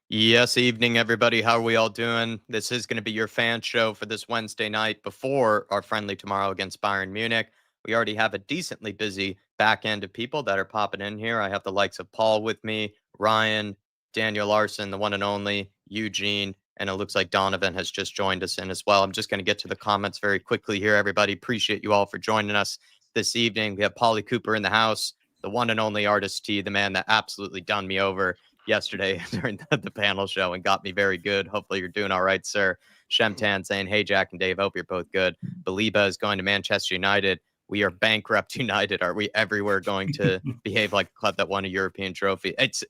Yes, evening, everybody. How are we all doing? This is going to be your fan show for this Wednesday night before our friendly tomorrow against Bayern Munich. We already have a decently busy back end of people that are popping in here. I have the likes of Paul with me, Ryan, Daniel Larson, the one and only, Eugene, and it looks like Donovan has just joined us in as well. I'm just going to get to the comments very quickly here, everybody. Appreciate you all for joining us this evening. We have Paulie Cooper in the house, the one and only Artist T, the man that absolutely done me over yesterday during the panel show and got me very good. Hopefully you're doing all right, sir. Shemtan saying, hey, Jack and Dave, hope you're both good. Baliba is going to Manchester United. We are bankrupt United. Are we everywhere going to behave like a club that won a European trophy? It's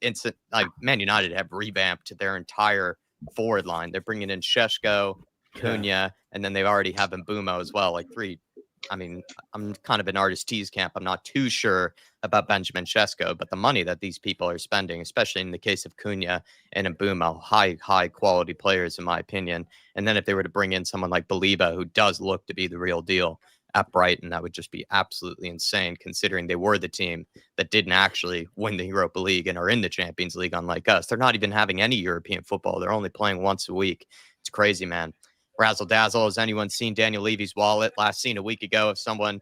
like Man United have revamped their entire forward line. They're bringing in Sheshko, Cunha, and then they already have Mbumo as well. Like three. I mean, I'm kind of in Artist T's camp. I'm not too sure about Benjamin Sesko, but the money that these people are spending, especially in the case of Cunha and Mbumo, high quality players, in my opinion. And then if they were to bring in someone like Baliba, who does look to be the real deal at Brighton, that would just be absolutely insane, considering they were the team that didn't actually win the Europa League and are in the Champions League, unlike us. They're not even having any European football. They're only playing once a week. It's crazy, man. Razzle dazzle. Has anyone seen Daniel Levy's wallet? Last seen a week ago. If someone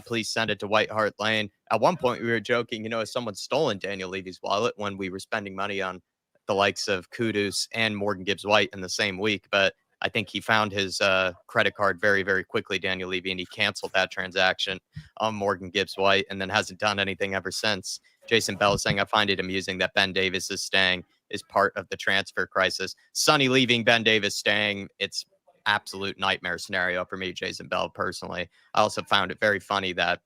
please send it to White Hart Lane. At one point, we were joking, has someone stolen Daniel Levy's wallet when we were spending money on the likes of Kudus and Morgan Gibbs White in the same week. But I think he found his credit card very, very quickly, Daniel Levy, and he canceled that transaction on Morgan Gibbs White and then hasn't done anything ever since. Jason Bell is saying, I find it amusing that Ben Davies is staying is part of the transfer crisis. Sonny leaving, Ben Davies staying. It's absolute nightmare scenario for me, Jason Bell, personally. I also found it very funny that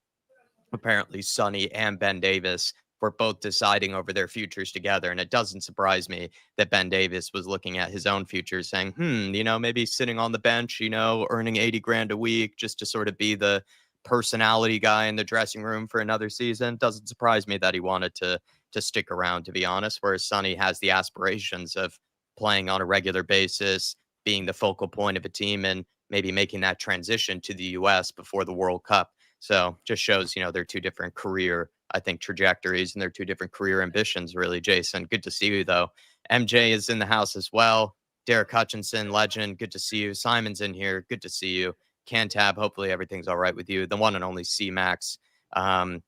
apparently Sonny and Ben Davies were both deciding over their futures together. And it doesn't surprise me that Ben Davies was looking at his own future saying, maybe sitting on the bench, earning 80 grand a week just to sort of be the personality guy in the dressing room for another season. Doesn't surprise me that he wanted to stick around, to be honest, whereas Sonny has the aspirations of playing on a regular basis, being the focal point of a team and maybe making that transition to the US before the World Cup. So just shows, they're two different career, I think, trajectories and they're two different career ambitions, really, Jason. Good to see you, though. MJ is in the house as well. Derek Hutchinson, legend. Good to see you. Simon's in here. Good to see you. Cantab, hopefully everything's all right with you. The one and only C-Max. Dermatron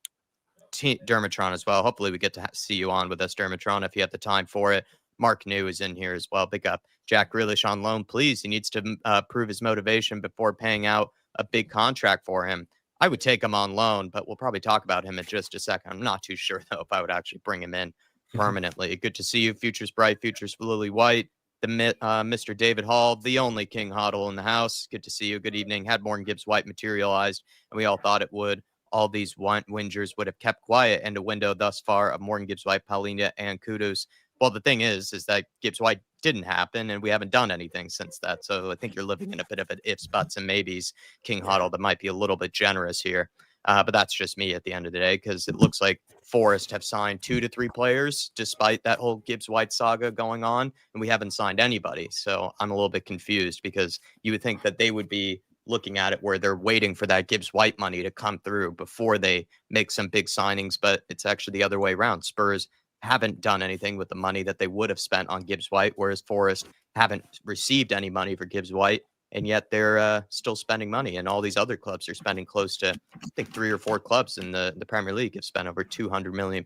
as well. Hopefully we get to see you on with us, Dermatron, if you have the time for it. Mark New is in here as well. Big up Jack Grealish on loan, please. He needs to prove his motivation before paying out a big contract for him. I would take him on loan, but we'll probably talk about him in just a second. I'm not too sure, though, if I would actually bring him in permanently. Good to see you. Futures bright, futures Lily White. The Mr. David Hall, the only King Hoddle in the house. Good to see you. Good evening. Had Morgan Gibbs White materialized, and we all thought it would. All these whingers would have kept quiet in the window thus far of Morgan Gibbs White, Paulina, and Kudus. Well, the thing is that Gibbs White didn't happen, and we haven't done anything since that. So I think you're living in a bit of an ifs, buts, and maybes, King Hoddle, that might be a little bit generous here. But that's just me at the end of the day, because it looks like Forest have signed 2 to 3 players despite that whole Gibbs White saga going on, and we haven't signed anybody. So I'm a little bit confused because you would think that they would be looking at it where they're waiting for that Gibbs White money to come through before they make some big signings, but it's actually the other way around. Spurs haven't done anything with the money that they would have spent on Gibbs White, whereas Forest haven't received any money for Gibbs White, and yet they're still spending money. And all these other clubs are spending close to, I think, 3 or 4 clubs in the Premier League have spent over £200 million,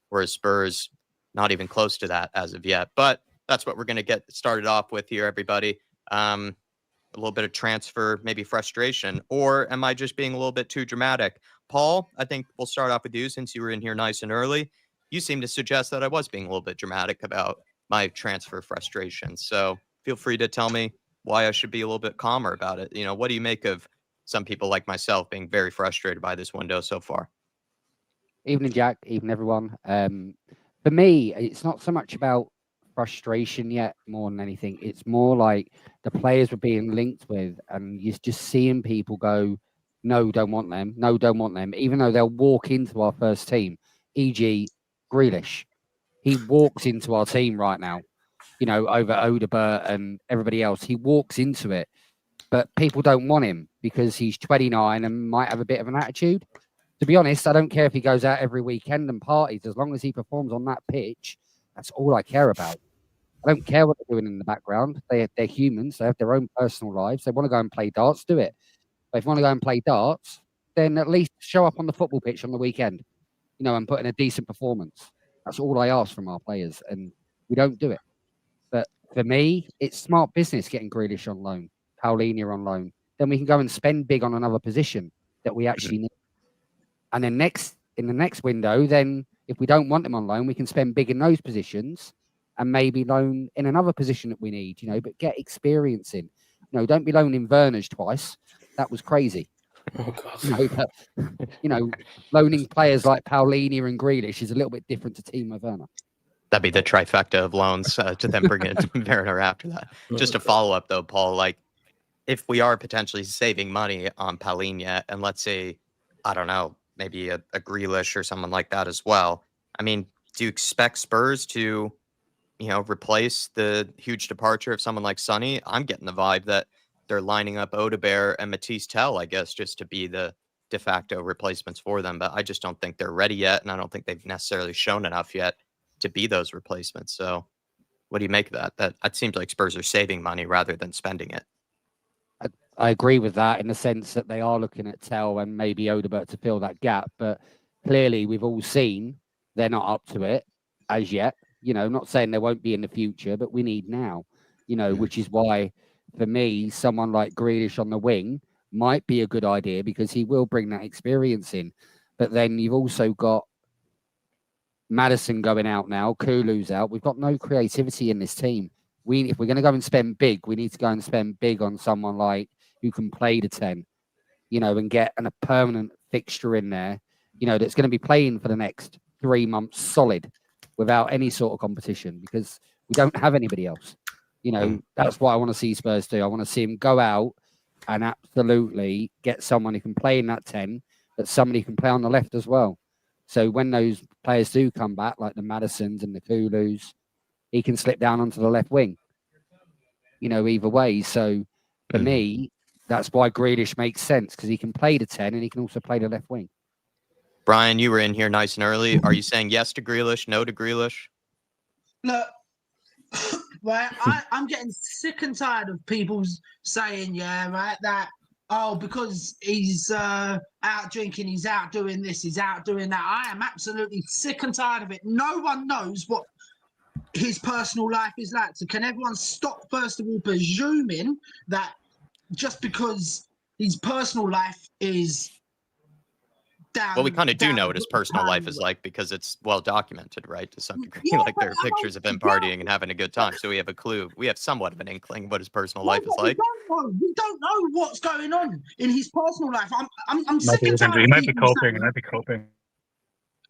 whereas Spurs not even close to that as of yet. But that's what we're going to get started off with here, everybody. A little bit of transfer, maybe frustration, or am I just being a little bit too dramatic? Paul, I think we'll start off with you since you were in here nice and early. You seem to suggest that I was being a little bit dramatic about my transfer frustration. So feel free to tell me why I should be a little bit calmer about it. What do you make of some people like myself being very frustrated by this window so far? Evening, Jack. Evening, everyone. For me, it's not so much about frustration yet, more than anything. It's more like the players were being linked with, and you're just seeing people go, no, don't want them. No, don't want them. Even though they'll walk into our first team, e.g., Grealish. He walks into our team right now, over Odebert and everybody else. He walks into it, but people don't want him because he's 29 and might have a bit of an attitude. To be honest, I don't care if he goes out every weekend and parties. As long as he performs on that pitch, that's all I care about. I don't care what they're doing in the background. They're humans. They have their own personal lives. They want to go and play darts, do it. But if you want to go and play darts, then at least show up on the football pitch on the weekend, and put in a decent performance. That's all I ask from our players, and we don't do it. But for me, it's smart business getting Grealish on loan, Paulinho on loan. Then we can go and spend big on another position that we actually need. And then in the next window, then if we don't want them on loan, we can spend big in those positions and maybe loan in another position that we need, but get experience in. Don't be loaning Werner's twice. That was crazy. Oh God. Loaning players like Paulinho and Grealish is a little bit different to Timo Werner. That'd be the trifecta of loans to then bring in Werner after that. Just to follow up though, Paul, like if we are potentially saving money on Paulinho and let's say, I don't know, maybe a Grealish or someone like that as well. I mean, do you expect Spurs to, replace the huge departure of someone like Sonny? I'm getting the vibe that they're lining up Odegaard and Matisse Tell, I guess, just to be the de facto replacements for them. But I just don't think they're ready yet. And I don't think they've necessarily shown enough yet to be those replacements. So what do you make of that? That seems like Spurs are saving money rather than spending it. I agree with that in the sense that they are looking at Tell and maybe Odegaard to fill that gap. But clearly we've all seen they're not up to it as yet. Not saying they won't be in the future, but we need now, which is why for me, someone like Grealish on the wing might be a good idea because he will bring that experience in. But then you've also got Maddison going out now, Kulu's out. We've got no creativity in this team. If we're going to go and spend big, we need to go and spend big on someone like who can play the 10, and get a permanent fixture in there, that's going to be playing for the next 3 months solid without any sort of competition because we don't have anybody else. That's what I want to see Spurs do. I want to see him go out and absolutely get someone who can play in that 10, but somebody who can play on the left as well. So when those players do come back, like the Maddisons and the Kulus, he can slip down onto the left wing, either way. So for me, that's why Grealish makes sense because he can play the 10 and he can also play the left wing. Brian, you were in here nice and early. Are you saying yes to Grealish, no to Grealish? Look, right, I'm getting sick and tired of people saying, that, because he's out drinking, he's out doing this, he's out doing that. I am absolutely sick and tired of it. No one knows what his personal life is like. So can everyone stop, first of all, presuming that just because his personal life is down... Well, we kind of do know what his personal life is like because it's well documented, right, to some degree. Yeah, like there are pictures of him partying and having a good time. So we have a clue. We have somewhat of an inkling of what his personal life is like. We don't know what's going on in his personal life. I'm sick and tired. He might be coping.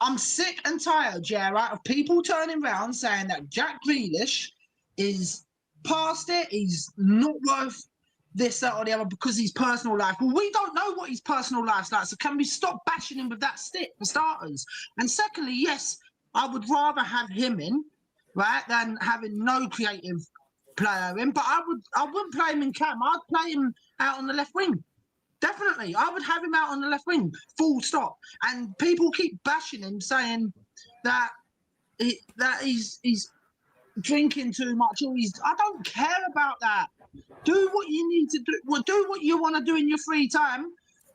I'm sick and tired, Gerard, of people turning around saying that Jack Grealish is past it. He's not worth this, that, or the other because his personal life. Well, we don't know what his personal life's like. So can we stop bashing him with that stick for starters? And secondly, yes, I would rather have him in, right, than having no creative player in. But I wouldn't play him in cam. I'd play him out on the left wing. Definitely, I would have him out on the left wing, full stop. And people keep bashing him, saying that he's drinking too much. Or I don't care about that. Do what you need to do. Well, do what you want to do in your free time.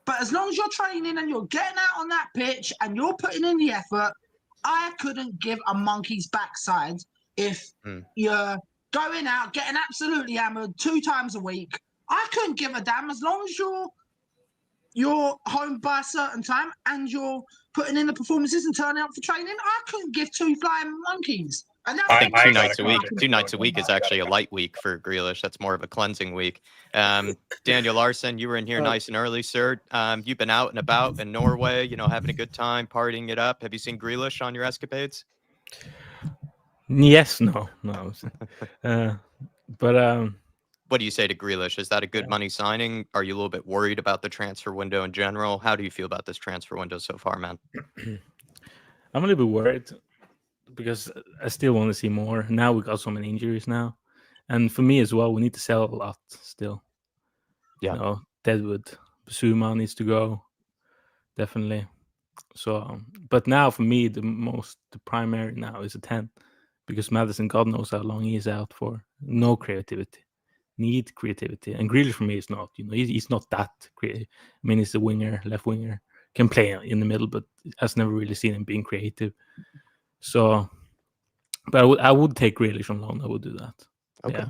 But as long as you're training and you're getting out on that pitch and you're putting in the effort, I couldn't give a monkey's backside if you're going out, getting absolutely hammered 2 times a week. I couldn't give a damn as long as you're home by a certain time and you're putting in the performances and turning up for training. I couldn't give 2 flying monkeys. And I think 2 nights a week. 2 nights a week is actually a light week for Grealish. That's more of a cleansing week. Daniel Larson, you were in here nice and early, sir. You've been out and about in Norway, having a good time, partying it up. Have you seen Grealish on your escapades? Yes, no. But what do you say to Grealish? Is that a good money signing? Are you a little bit worried about the transfer window in general? How do you feel about this transfer window so far, man? I'm a little bit worried because I still want to see more. Now we got so many injuries now. And for me as well, we need to sell a lot still. Yeah. Deadwood, Basuma needs to go. Definitely. So, but now for me, the primary now is a 10. because Madison, God knows how long he is out for. No creativity. Need creativity. And Grealish for me is not. He's not that creative. I mean, he's a winger, left winger, can play in the middle, but I've never really seen him being creative. So, but I would take Grealish on loan. I would do that. Okay.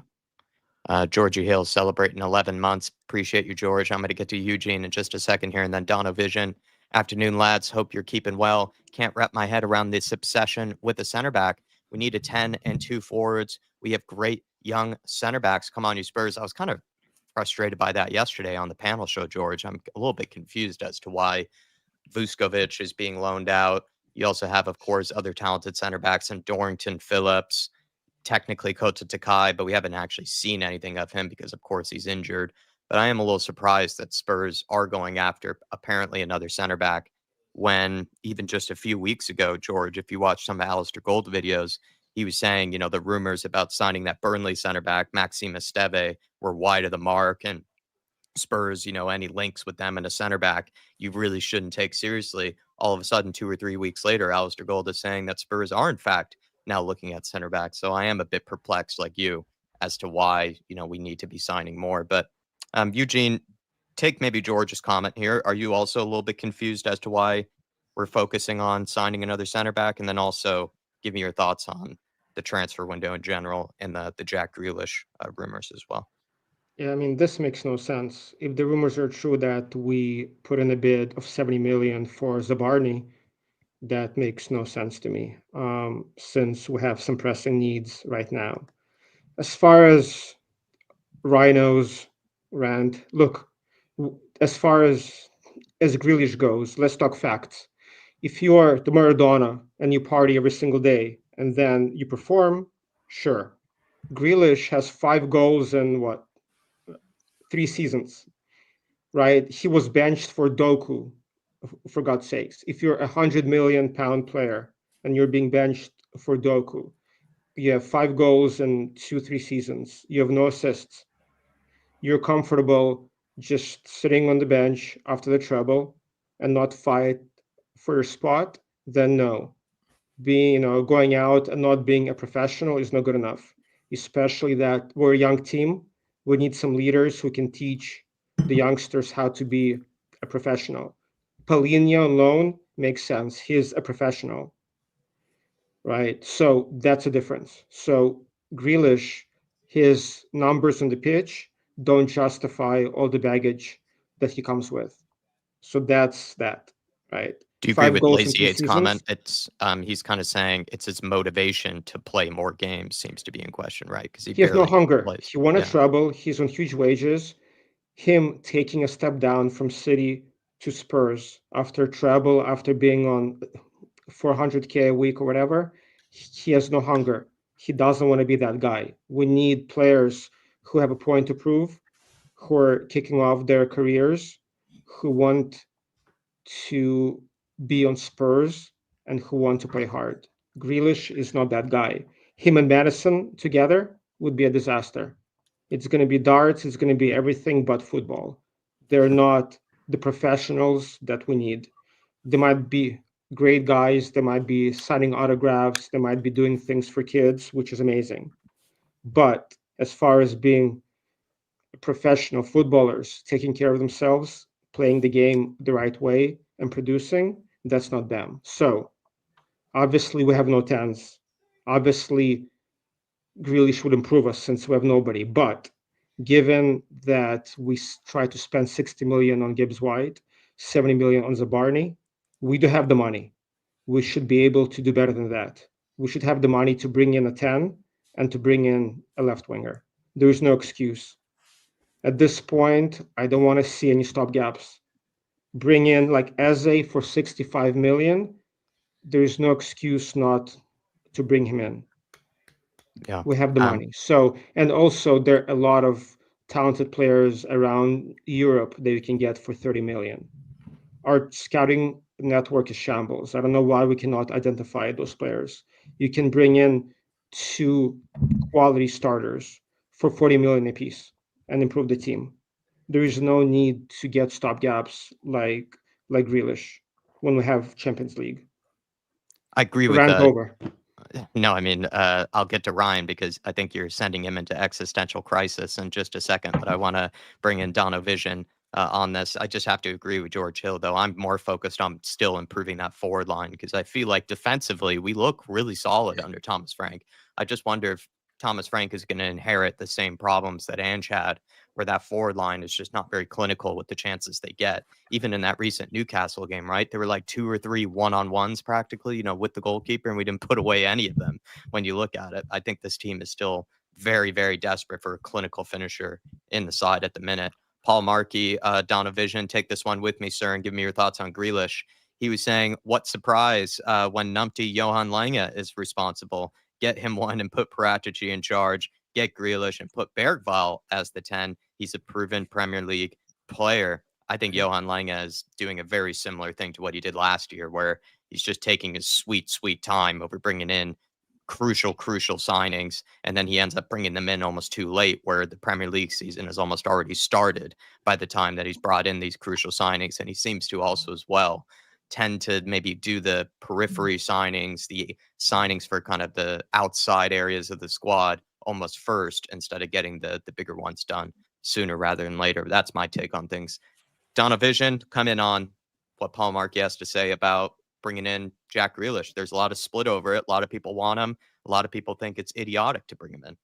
Yeah. Georgie Hill celebrating 11 months. Appreciate you, George. I'm going to get to Eugene in just a second here, and then Dono Vision. Afternoon, lads. Hope you're keeping well. Can't wrap my head around this obsession with a center back. We need a 10 and 2 forwards. We have great young center backs. Come on, you Spurs. I was kind of frustrated by that yesterday on the panel show, George. I'm a little bit confused as to why Vuskovic is being loaned out. You also have, of course, other talented center backs in Dorrington, Phillips, technically Kota Takai, but we haven't actually seen anything of him because, of course, he's injured. But I am a little surprised that Spurs are going after apparently another center back when even just a few weeks ago, George, if you watch some of Alistair Gold videos, he was saying, the rumors about signing that Burnley center back, Maxime Esteve, were wide of the mark. And Spurs, any links with them and a center back, you really shouldn't take seriously. All of a sudden, 2 or 3 weeks later, Alistair Gold is saying that Spurs are, in fact, now looking at center back. So I am a bit perplexed, like you, as to why, we need to be signing more. But Eugene, take maybe George's comment here. Are you also a little bit confused as to why we're focusing on signing another center back? And then also give me your thoughts on the transfer window in general and the Jack Grealish rumors as well. Yeah, I mean, this makes no sense. If the rumors are true that we put in a bid of 70 million for Zabarny, that makes no sense to me, since we have some pressing needs right now. As far as Rhino's rant, look, as far as Grealish goes, let's talk facts. If you're the Maradona and you party every single day and then you perform, sure. Grealish has 5 goals in 3 seasons, right? He was benched for Doku, for God's sakes. If you're £100 million player and you're being benched for Doku, you have 5 goals in 2-3 seasons, you have no assists, you're comfortable just sitting on the bench after the treble and not fight for your spot, then no. Going out and not being a professional is not good enough, especially that we're a young team. We need some leaders who can teach the youngsters how to be a professional. Paulinho on loan makes sense. He's a professional, right? So that's a difference. So Grealish, his numbers on the pitch don't justify all the baggage that he comes with. So that's that, right? Do you agree with Lazier's comment? It's he's kind of saying it's his motivation to play more games seems to be in question, right? Because he has no hunger. plays. He won a treble. He's on huge wages. Him taking a step down from City to Spurs after treble, after being on 400K a week or whatever, he has no hunger. He doesn't want to be that guy. We need players who have a point to prove, who are kicking off their careers, who want to be on Spurs and who want to play hard. Grealish is not that guy. Him and Madison together would be a disaster. It's going to be darts, it's going to be everything but football. They're not the professionals that we need. They might be great guys, they might be signing autographs, they might be doing things for kids, which is amazing. But as far as being professional footballers, taking care of themselves, playing the game the right way and producing, that's not them. So obviously we have no 10s. Obviously Grealish would improve us since we have nobody. But given that we try to spend 60 million on Gibbs White, 70 million on Zabarny, we do have the money. We should be able to do better than that. We should have the money to bring in a 10 and to bring in a left winger. There is no excuse. At this point, I don't want to see any stopgaps. Bring in like Eze for 65 million. There is no excuse not to bring him in. Yeah, we have the money. So, and also there are a lot of talented players around Europe that you can get for 30 million. Our scouting network is shambles. I don't know why we cannot identify those players. You can bring in 2 quality starters for 40 million apiece and improve the team. There is no need to get stopgaps like Grealish when we have Champions League. I agree with Rant that. over. No, I mean, I'll get to Ryan because I think you're sending him into existential crisis in just a second. But I want to bring in Donovision on this. I just have to agree with George Hill, though. I'm more focused on still improving that forward line because I feel like defensively we look really solid under Thomas Frank. I just wonder if Thomas Frank is going to inherit the same problems that Ange had, where that forward line is just not very clinical with the chances they get. Even in that recent Newcastle game, right? There were like 2 or 3 one-on-ones practically, with the goalkeeper, and we didn't put away any of them when you look at it. I think this team is still very, very desperate for a clinical finisher in the side at the minute. Paul Markey, Donovision, take this one with me, sir, and give me your thoughts on Grealish. He was saying, what surprise when Numpty Johan Lange is responsible. Get him one and put Paratici in charge. Get Grealish and put Bergvall as the 10. He's a proven Premier League player. I think Johan Lange is doing a very similar thing to what he did last year, where he's just taking his sweet, sweet time over bringing in crucial signings. And then he ends up bringing them in almost too late, where the Premier League season has almost already started by the time that he's brought in these crucial signings. And he seems to also as well tend to maybe do the periphery signings, the signings for kind of the outside areas of the squad almost first, instead of getting the bigger ones done sooner rather than later. That's my take on things. Donovision, come in on what Paul Markey has to say about bringing in Jack Grealish. There's a lot of split over it. A lot of people want him. A lot of people think it's idiotic to bring him in.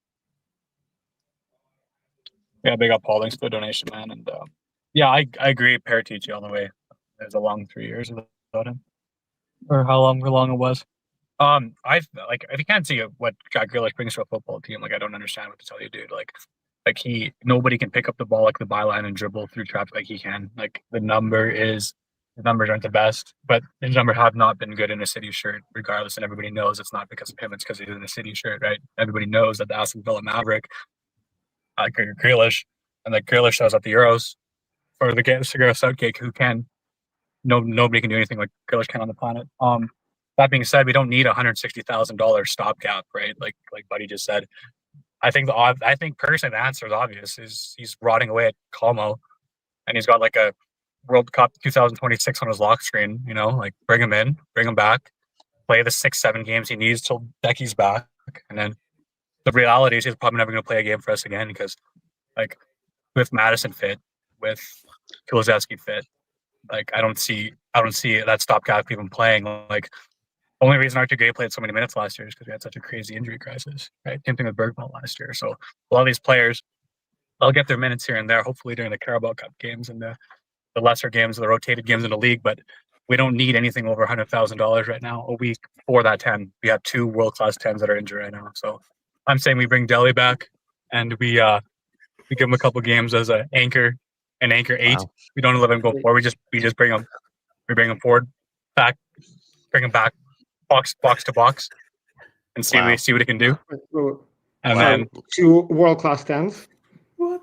Yeah, big up Paul. Thanks for the donation, man. And yeah, I agree. Paratici all the way. There's a long 3 years without him, or how long it was. I like, if you can't see what Jack Grealish brings to a football team, like, I don't understand what to tell you, dude. Like nobody can pick up the ball like the byline and dribble through traffic like he can. Like, the numbers aren't the best, but his numbers have not been good in a City shirt, regardless. And everybody knows it's not because of him; it's because he's in a City shirt, right? Everybody knows that the Aston Villa Maverick, Grealish, and that Grealish shows at the Euros for the Segura Southgate, who can. Nobody can do anything like Grealish can on the planet. That being said, we don't need $160,000 stopgap, right? Like Buddy just said. I think personally the answer is obvious. Is he's rotting away at Como, and he's got like a World Cup 2026 on his lock screen. Like, bring him in, bring him back, play the 6-7 games he needs till Becky's back, and then the reality is he's probably never going to play a game for us again, because, like, with Madison fit, with Kulusevski fit, like, I don't see that stopgap even playing. Like, the only reason Arthur Gay played so many minutes last year is because we had such a crazy injury crisis, right? Same thing with Bergvall last year. So a lot of these players, they'll get their minutes here and there, hopefully during the Carabao Cup games and the lesser games, the rotated games in the league. But we don't need anything over $100,000 right now a week for that 10. We have 2 world-class 10s that are injured right now. So I'm saying we bring Dele back, and we give him a couple games as an anchor 8. Wow. We don't let him go forward. We just bring him. We bring him forward, bring him back, box to box, and see what he can do. And then 2 world-class 10s. What?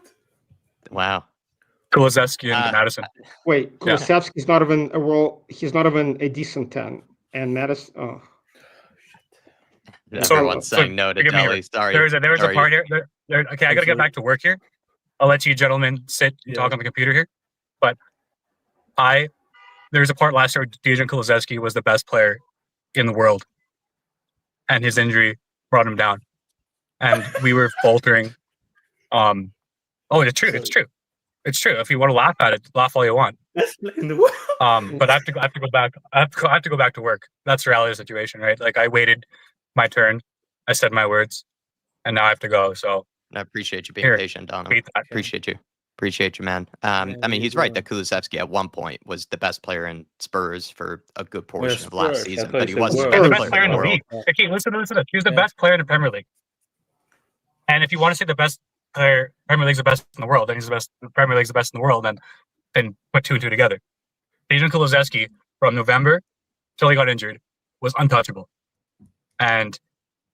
Wow. Kulusevski and Madison. Wait, Kulusevski's not even he's not even a decent 10, and Madison. Oh. Everyone's saying no to Dele. Sorry. There's a part here. Okay, I gotta get back to work here. I'll let you gentlemen sit and talk on the computer here. But there's a part last year where Dejan Kulusevski was the best player in the world, and his injury brought him down, and we were faltering. It's true. It's true. If you want to laugh at it, laugh all you want. But I have to go back. I have to go back to work. That's the reality of the situation, right? Like, I waited my turn, I said my words, and now I have to go. So I appreciate you being patient, Donna. Appreciate you, man. I mean, he's right that Kulusevski at one point was the best player in Spurs for a good portion of last season, but he wasn't the best player in the league. Okay, listen. He was the best player in the Premier League. And if you want to say the best player, Premier League's the best in the world, then he's the best. The Premier League's the best in the world, then put 2 and 2 together. Dejan Kulusevski, from November till he got injured, was untouchable. And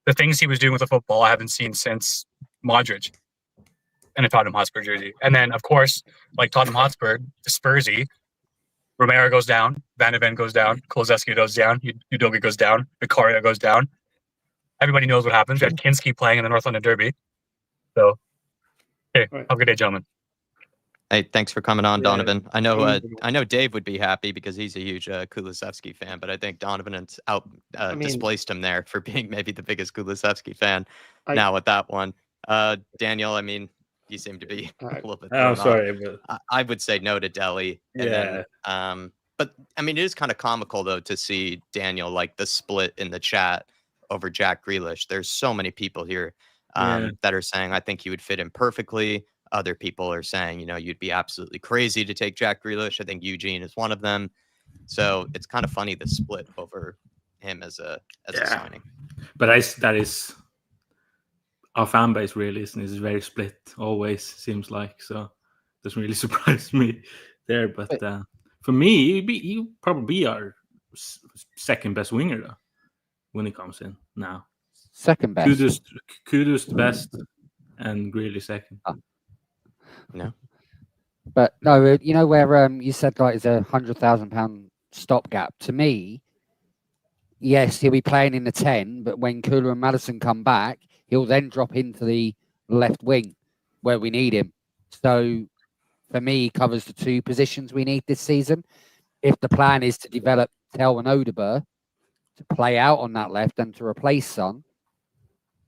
the things he was doing with the football, I haven't seen since Modric in a Tottenham Hotspur jersey. And then, of course, like Tottenham Hotspur, Spursy, Romero goes down, Van de Ven goes down, Kulusevski goes down, Udogie goes down, Vicario goes down. Everybody knows what happens. We had Kinski playing in the North London Derby. So, hey, have a good day, gentlemen. Hey, thanks for coming on, Yeah. Donovan. I know Dave would be happy because he's a huge Kulusevski fan, but I think Donovan's displaced him there for being maybe the biggest Kulusevski fan now with that one. Daniel, I mean, you seem to be a little bit thrown I'm off. sorry, but I would say no to Delhi. And yeah. then, but I mean, it is kind of comical though to see Daniel like the split in the chat over Jack Grealish. There's so many people here that are saying I think he would fit in perfectly. Other people are saying, you'd be absolutely crazy to take Jack Grealish. I think Eugene is one of them. So it's kind of funny the split over him as a signing. But that is our fan base really is very split. Always seems like, so it doesn't really surprise me there. But for me, he probably be our second best winger though when he comes in now. Second best. Kudus the best, and Grealish second. No. But no, you know where you said like it's £100,000 stopgap. To me, yes, he'll be playing in the 10, but when Kula and Maddison come back, he'll then drop into the left wing where we need him. So for me, he covers the two positions we need this season. If the plan is to develop Tel and Odeberg to play out on that left and to replace Son,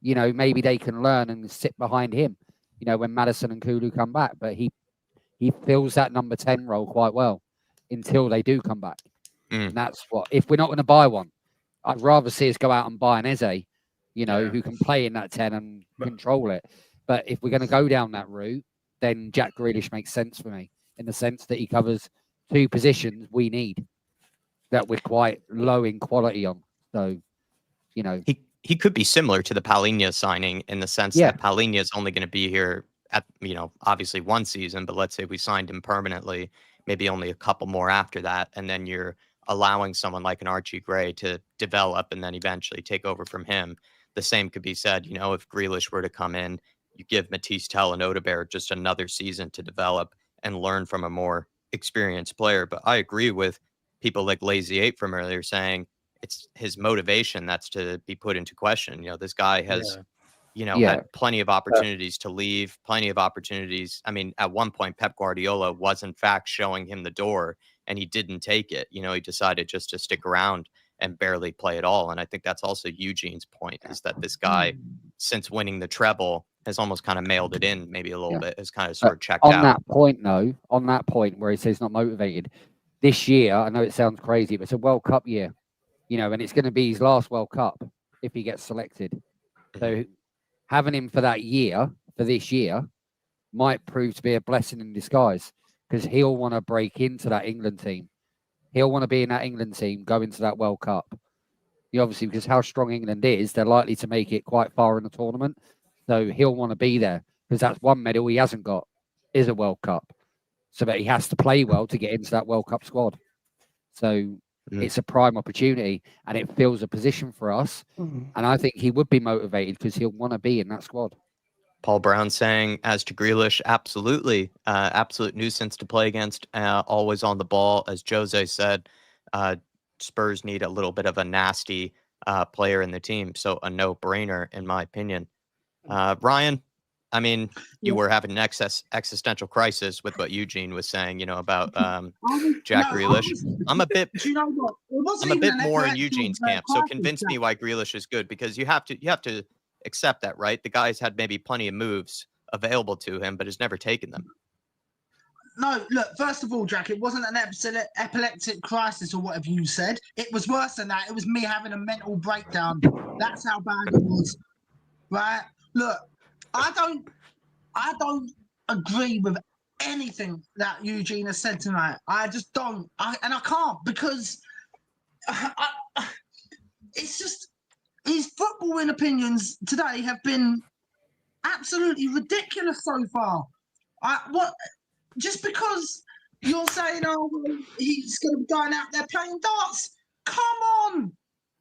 maybe they can learn and sit behind him, when Maddison and Kulu come back. But he fills that number 10 role quite well until they do come back. And that's what, if we're not going to buy one, I'd rather see us go out and buy an Eze, who can play in that 10 and control it. But if we're going to go down that route, then Jack Grealish makes sense for me in the sense that he covers two positions we need that we're quite low in quality on. So, He could be similar to the Palhinha signing in the sense that Palhinha is only going to be here at, obviously one season, but let's say we signed him permanently, maybe only a couple more after that. And then you're allowing someone like an Archie Gray to develop and then eventually take over from him. The same could be said, if Grealish were to come in, you give Matisse Tel and Odeberg just another season to develop and learn from a more experienced player. But I agree with people like Lazy 8 from earlier saying it's his motivation that's to be put into question. This guy has, had plenty of opportunities to leave, plenty of opportunities. I mean, at one point, Pep Guardiola was in fact showing him the door and he didn't take it. He decided just to stick around and barely play at all. And I think that's also Eugene's point is that this guy, since winning the treble, has almost kind of mailed it in maybe a little bit, has kind of sort of checked out. On that point where he says not motivated, this year, I know it sounds crazy, but it's a World Cup year, and it's going to be his last World Cup if he gets selected. So having him for this year, might prove to be a blessing in disguise because he'll want to break into that England team. He'll want to be in that England team, go into that World Cup. Obviously, because how strong England is, they're likely to make it quite far in the tournament. So he'll want to be there because that's one medal he hasn't got is a World Cup. So that he has to play well to get into that World Cup squad. So it's a prime opportunity and it fills a position for us. And I think he would be motivated because he'll want to be in that squad. Paul Brown saying, as to Grealish, absolutely. Absolute nuisance to play against. Always on the ball. As Jose said, Spurs need a little bit of a nasty player in the team. So a no-brainer, in my opinion. Ryan, I mean, you were having an existential crisis with what Eugene was saying, about Jack Grealish. I'm a bit more in Eugene's camp. So convince me why Grealish is good because you have to accept that, right? The guy's had maybe plenty of moves available to him, but has never taken them. No, look, first of all, Jack, it wasn't an epileptic crisis or whatever you said. It was worse than that. It was me having a mental breakdown. That's how bad it was. Right? Look, I don't agree with anything that Eugene has said tonight. I just don't. And I can't because it's just his footballing opinions today have been absolutely ridiculous so far. Just because you're saying, well, he's going to be going out there playing darts. Come on.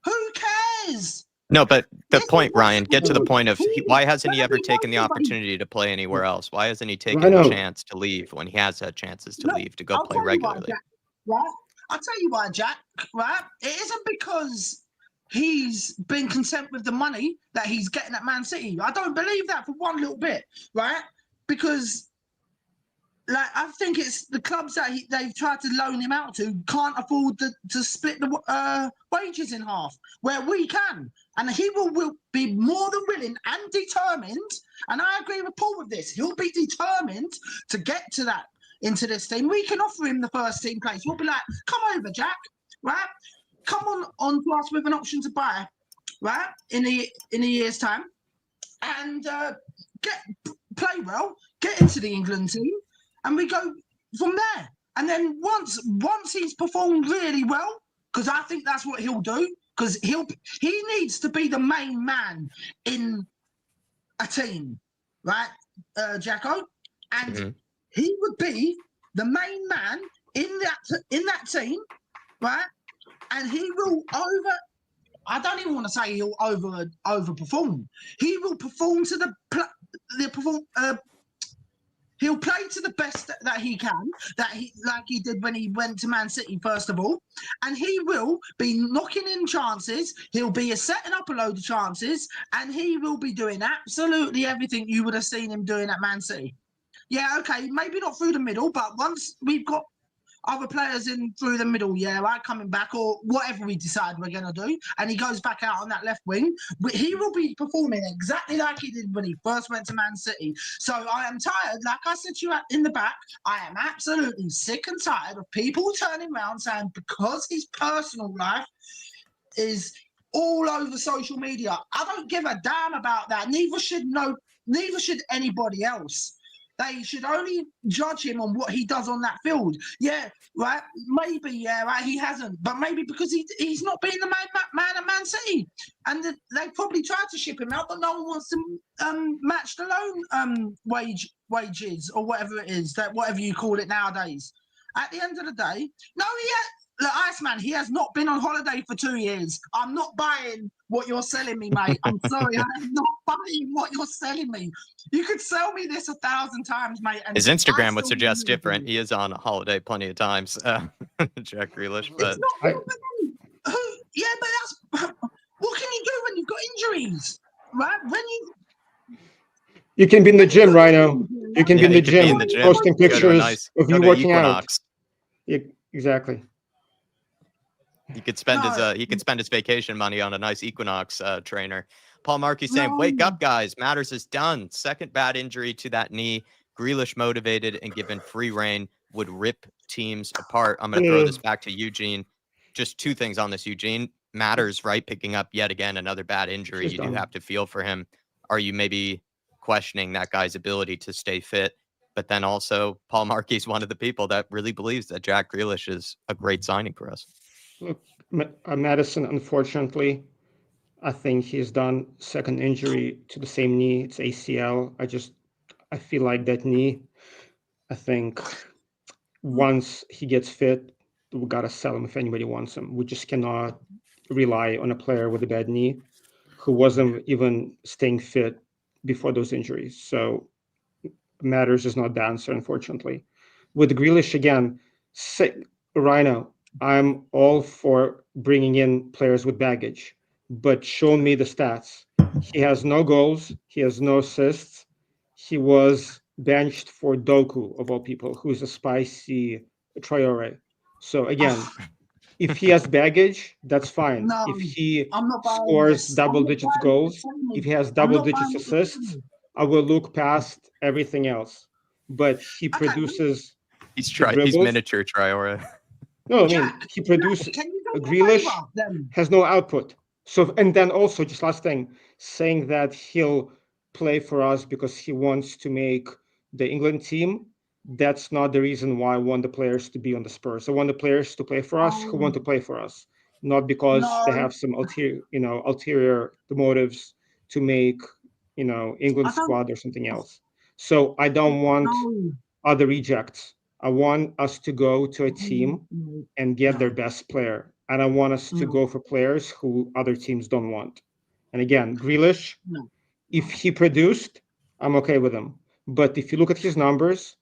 Who cares? No, but the point, Ryan, get to the point of why hasn't he ever taken the opportunity to play anywhere else? Why hasn't he taken the chance to leave when he has had chances to leave to go play regularly? I'll tell you why, Jack, right? It isn't because he's been content with the money that he's getting at Man City. I don't believe that for one little bit, right? Because like I think it's the clubs that they've tried to loan him out to can't afford to split the wages in half, where we can, and he will be more than willing and determined. And I agree with Paul with this. He'll be determined to get to that into this team. We can offer him the first team place. We'll be like, come over, Jack, right? Come on to us with an option to buy, right? In a year's time, and play well, get into the England team, and we go from there. And then once he's performed really well, because I think that's what he'll do, because he needs to be the main man in a team, right, Jacko? And he would be the main man in that team, right? And he will I don't even want to say he'll overperform. He will perform to he'll play to the best that he can, like he did when he went to Man City first of all, and he will be knocking in chances. He'll be setting up a load of chances, and he will be doing absolutely everything you would have seen him doing at Man City. Yeah, okay, maybe not through the middle, but once we've got other players in through the middle, right, coming back, or whatever we decide we're going to do, and he goes back out on that left wing, he will be performing exactly like he did when he first went to Man City. So I am tired, like I said to you in the back, I am absolutely sick and tired of people turning around saying because his personal life is all over social media. I don't give a damn about that. Neither should anybody else. They should only judge him on what he does on that field. Yeah, right? Maybe, yeah, right, he hasn't. But maybe because he's not being the man at Man City. And they probably tried to ship him out, but no one wants to match the loan wages or whatever it is, whatever you call it nowadays. At the end of the day, look, Iceman, he has not been on holiday for 2 years. I'm not buying what you're selling me, mate. I'm sorry, I'm not buying what you're selling me. You could sell me this 1,000 times, mate. And his Instagram would suggest different. He is on a holiday plenty of times, Jack Grealish. But yeah, but that's what can you do when you've got injuries, right? You can be in the gym, Rhino. You can be in the gym, posting pictures of you working out. Yeah, exactly. He could spend his vacation money on a nice Equinox trainer. Paul Markey saying, "Wake up, guys! Matters is done. Second bad injury to that knee. Grealish motivated and given free reign would rip teams apart." I'm going to throw this back to Eugene. Just two things on this, Eugene. Matters, right? Picking up yet again another bad injury. You do have to feel for him. Are you maybe questioning that guy's ability to stay fit? But then also, Paul Markey is one of the people that really believes that Jack Grealish is a great signing for us. Look, Madison, unfortunately, I think he's done second injury to the same knee. It's ACL. I feel like that knee, I think once he gets fit, we got to sell him if anybody wants him. We just cannot rely on a player with a bad knee who wasn't even staying fit before those injuries. So Matters is not the answer, unfortunately. With Grealish, again, Rhino, I'm all for bringing in players with baggage, but show me the stats. He has no goals. He has no assists. He was benched for Doku, of all people, who's a spicy Traore. So again, if he has baggage, that's fine. No, if he scores double-digit goals, if he has double-digit assists, I will look past everything else. But he produces. He's miniature Traore. No, I mean, he produces. Grealish has no output. So, and then also, just last thing, saying that he'll play for us because he wants to make the England team. That's not the reason why I want the players to be on the Spurs. I want the players to play for us who want to play for us, not because they have some ulterior motives to make, England squad or something else. So I don't want other rejects. I want us to go to a team and get their best player. And I want us to go for players who other teams don't want. And again, Grealish, if he produced, I'm okay with him. But if you look at his numbers,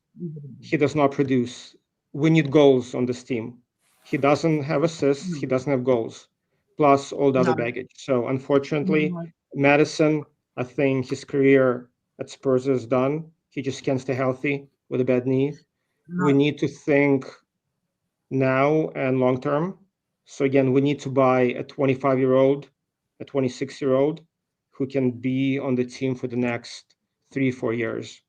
he does not produce. We need goals on this team. He doesn't have assists. He doesn't have goals, plus all the other baggage. So unfortunately, Madison, I think his career at Spurs is done. He just can't stay healthy with a bad knee. we need to think now and long term. So again, we need to buy a 25-year-old, a 26-year-old who can be on the team for the next 3-4 years.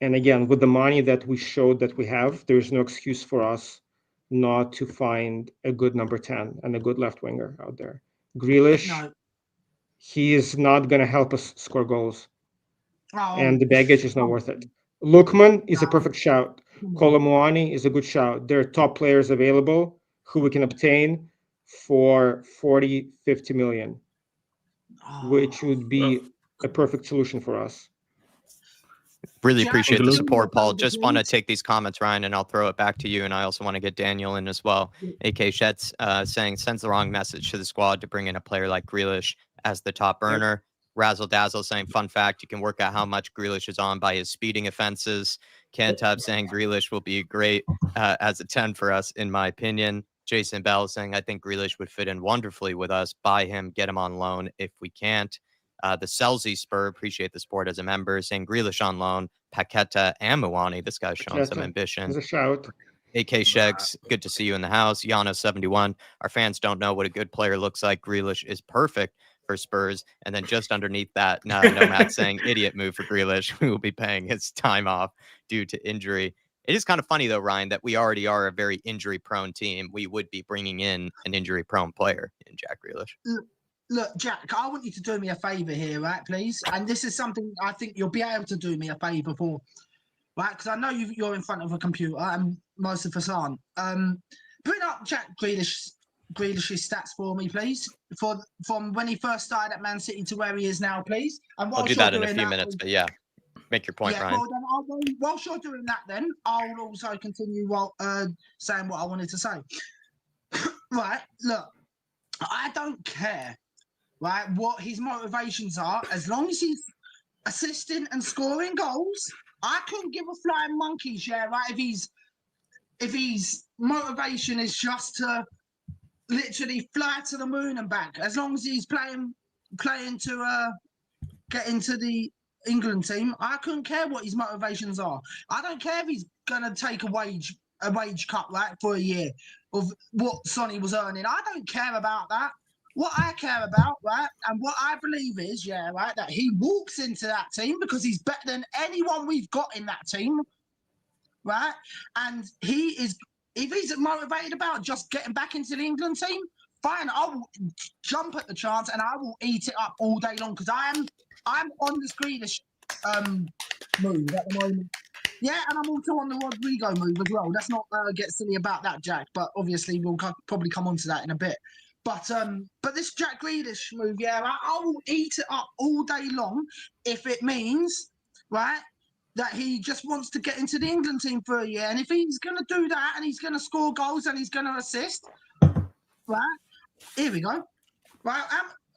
And again, with the money that we showed that we have, there's no excuse for us not to find a good number 10 and a good left winger out there. Grealish, No. he is not going to help us score goals. Oh, And the baggage is not worth it. Lookman is a no. perfect shout. Kolomuani is a good shout. There are top players available who we can obtain for 40, 50 million, which would be a perfect solution for us. Really Jack, appreciate do the me a support, Paul. favor, Just want to please. take these comments, Ryan, and I'll throw it back to you. And I also want to get Daniel in as well. AK Shetz saying sends the wrong message to the squad to bring in a player like Grealish as the top earner. Razzle Dazzle saying, fun fact, you can work out how much Grealish is on by his speeding offenses. Cantab saying Grealish will be great as a 10 for us, in my opinion. Jason Bell saying, I think Grealish would fit in wonderfully with us. Buy him, get him on loan if we can't. The Selzy Spur, appreciate the support as a member, saying Grealish on loan, Paqueta and Muani. This guy's showing some Paqueta ambition. is a shout. AK Shegs, good to see you in the house. Yano71, our fans don't know what a good player looks like. Grealish is perfect for Spurs. And then just underneath that, Nomad saying, idiot move for Grealish. We will be paying his time off due to injury. It is kind of funny, though, Ryan, that we already are a very injury-prone team. We would be bringing in an injury-prone player in Jack Grealish. Look, Jack, I want you to do me a favour here, right, please? And this is something I think you'll be able to do me a favour for, right? Because I know you're in front of a computer and most of us aren't. Bring up Jack Grealish's stats for me, please, from when he first started at Man City to where he is now, please. And I'll do that in a few minutes, but yeah, make your point, Ryan. Well, then whilst you're doing that, then I'll also continue while saying what I wanted to say. Right, look, I don't care, right, what his motivations are, as long as he's assisting and scoring goals. I couldn't give a flying monkey's, yeah, right, if his motivation is just to literally fly to the moon and back, as long as he's playing to get into the England team. I couldn't care what his motivations are. I don't care if he's gonna take a wage cut, right, for a year of what Sonny was earning. I don't care about that. What I care about, right, and what I believe is, yeah, right, that he walks into that team because he's better than anyone we've got in that team, right? And he is, if he's motivated about just getting back into the England team, fine, I will jump at the chance and I will eat it up all day long because I'm on the Grealish move at the moment. Yeah, and I'm also on the Rodrigo move as well. Let's not get silly about that, Jack. But obviously, we'll probably come on to that in a bit. But this Jack Grealish move, yeah, I will eat it up all day long if it means, right, that he just wants to get into the England team for a year. And if he's going to do that and he's going to score goals and he's going to assist, right, here we go. Right,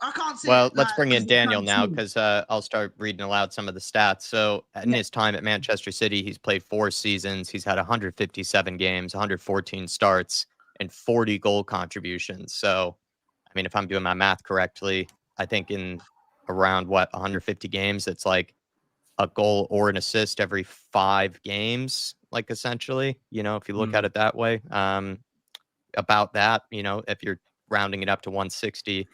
I can't see. Well, let's bring in Daniel now because I'll start reading aloud some of the stats. So in his time at Manchester City, he's played 4 seasons. He's had 157 games, 114 starts, and 40 goal contributions. So, I mean, if I'm doing my math correctly, I think in around 150 games, it's like a goal or an assist every 5 games, like essentially, if you look at it that way. About that, if you're rounding it up to 160,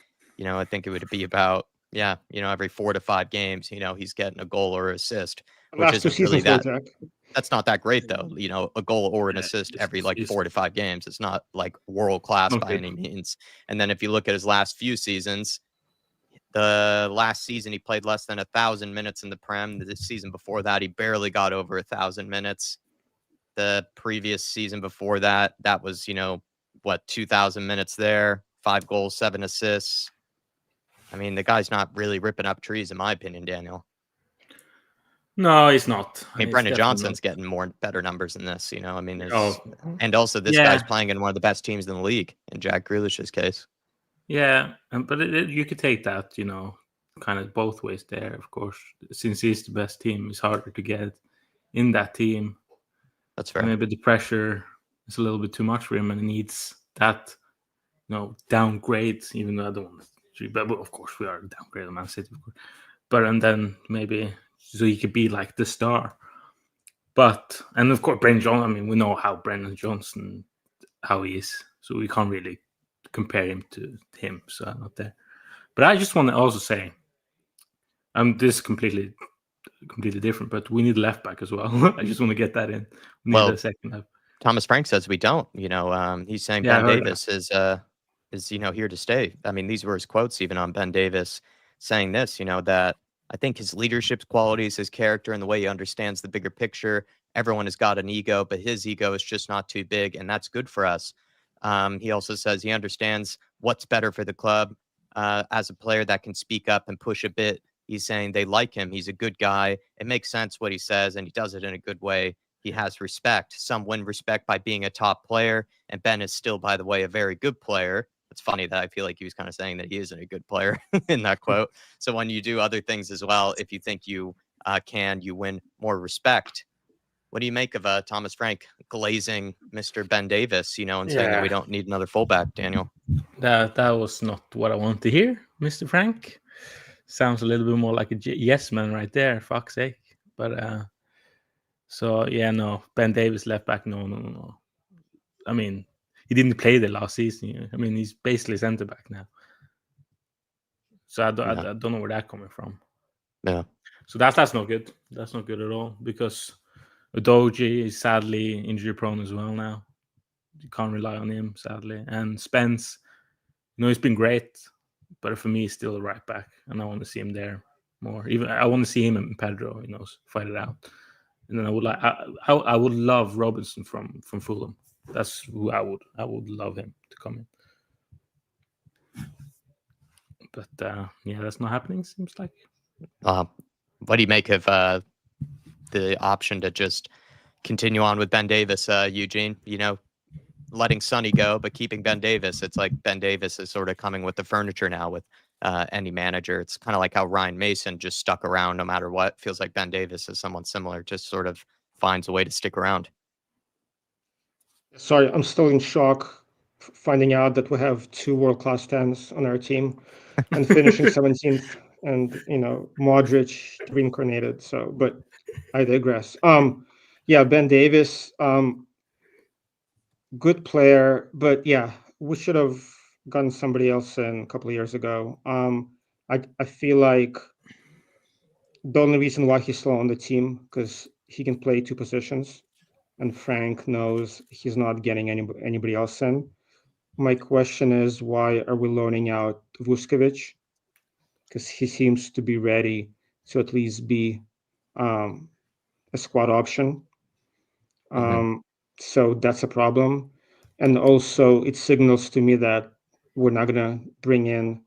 I think it would be about, every 4 to 5 games, he's getting a goal or assist, which isn't really that. That's not that great, though. A goal or an assist every 4 to 5 games. It's not like world class by any means. And then if you look at his last few seasons, the last season he played less than 1,000 minutes in the Prem. The season before that, he barely got over 1,000 minutes. The previous season before that, that was, 2,000 minutes there, 5 goals, 7 assists. I mean, the guy's not really ripping up trees, in my opinion, Daniel. No, he's not. I mean, Brendan Johnson's getting better numbers than this, I mean, and also this guy's playing in one of the best teams in the league, in Jack Grealish's case. Yeah, but you could take that, kind of both ways there, of course. Since he's the best team, it's harder to get in that team. That's fair. Maybe the pressure is a little bit too much for him, and he needs that, downgrade. Even though I don't want to, but of course we are downgrade on Man City, of course. But and then maybe so he could be like the star. And of course, Brendan Johnson, I mean, we know how Brendan Johnson, how he is. So we can't really compare him to him. So I'm not there. But I just want to also say, this is completely different, but we need left back as well. I just want to get that in. We need a second left. Thomas Frank says we don't. He's saying Ben Davis is here to stay. I mean, these were his quotes even on Ben Davis saying this. That I think his leadership qualities, his character, and the way he understands the bigger picture. Everyone has got an ego, but his ego is just not too big, and that's good for us. He also says he understands what's better for the club as a player that can speak up and push a bit. He's saying they like him. He's a good guy. It makes sense what he says, and he does it in a good way. He has respect. Some win respect by being a top player, and Ben is still, by the way, a very good player. It's funny that I feel like he was kind of saying that he isn't a good player in that quote. So when you do other things as well, if you think you you win more respect. What do you make of Thomas Frank glazing Mr. Ben Davis, and saying that we don't need another fullback, Daniel? That was not what I want to hear, Mr. Frank. Sounds a little bit more like a yes man right there, fuck's sake. But so yeah, no, Ben Davis left back, no. I mean, he didn't play the last season. I mean, he's basically centre back now. So I don't know where that's coming from. Yeah. So that's not good. That's not good at all, because Udogie is sadly injury prone as well now. You can't rely on him, sadly. And Spence, he's been great, but for me, he's still a right back, and I want to see him there more. Even I want to see him and Pedro, fight it out. And then I would love Robinson from Fulham. That's who I would love him to come in. But that's not happening, seems like. What do you make of the option to just continue on with Ben Davis, Eugene? Letting Sonny go, but keeping Ben Davis. It's like Ben Davis is sort of coming with the furniture now with any manager. It's kind of like how Ryan Mason just stuck around no matter what. Feels like Ben Davis is someone similar, just sort of finds a way to stick around. Sorry, I'm still in shock finding out that we have 2 world-class 10s on our team and finishing 17th and, Modric reincarnated. So, but I digress. Yeah, Ben Davis, good player, but yeah, we should have gotten somebody else in a couple of years ago. I feel like the only reason why he's still on the team because he can play 2 positions, and Frank knows he's not getting anybody else in. My question is, why are we loaning out Vuskovic? Because he seems to be ready to at least be a squad option. So that's a problem. And also, it signals to me that we're not going to bring in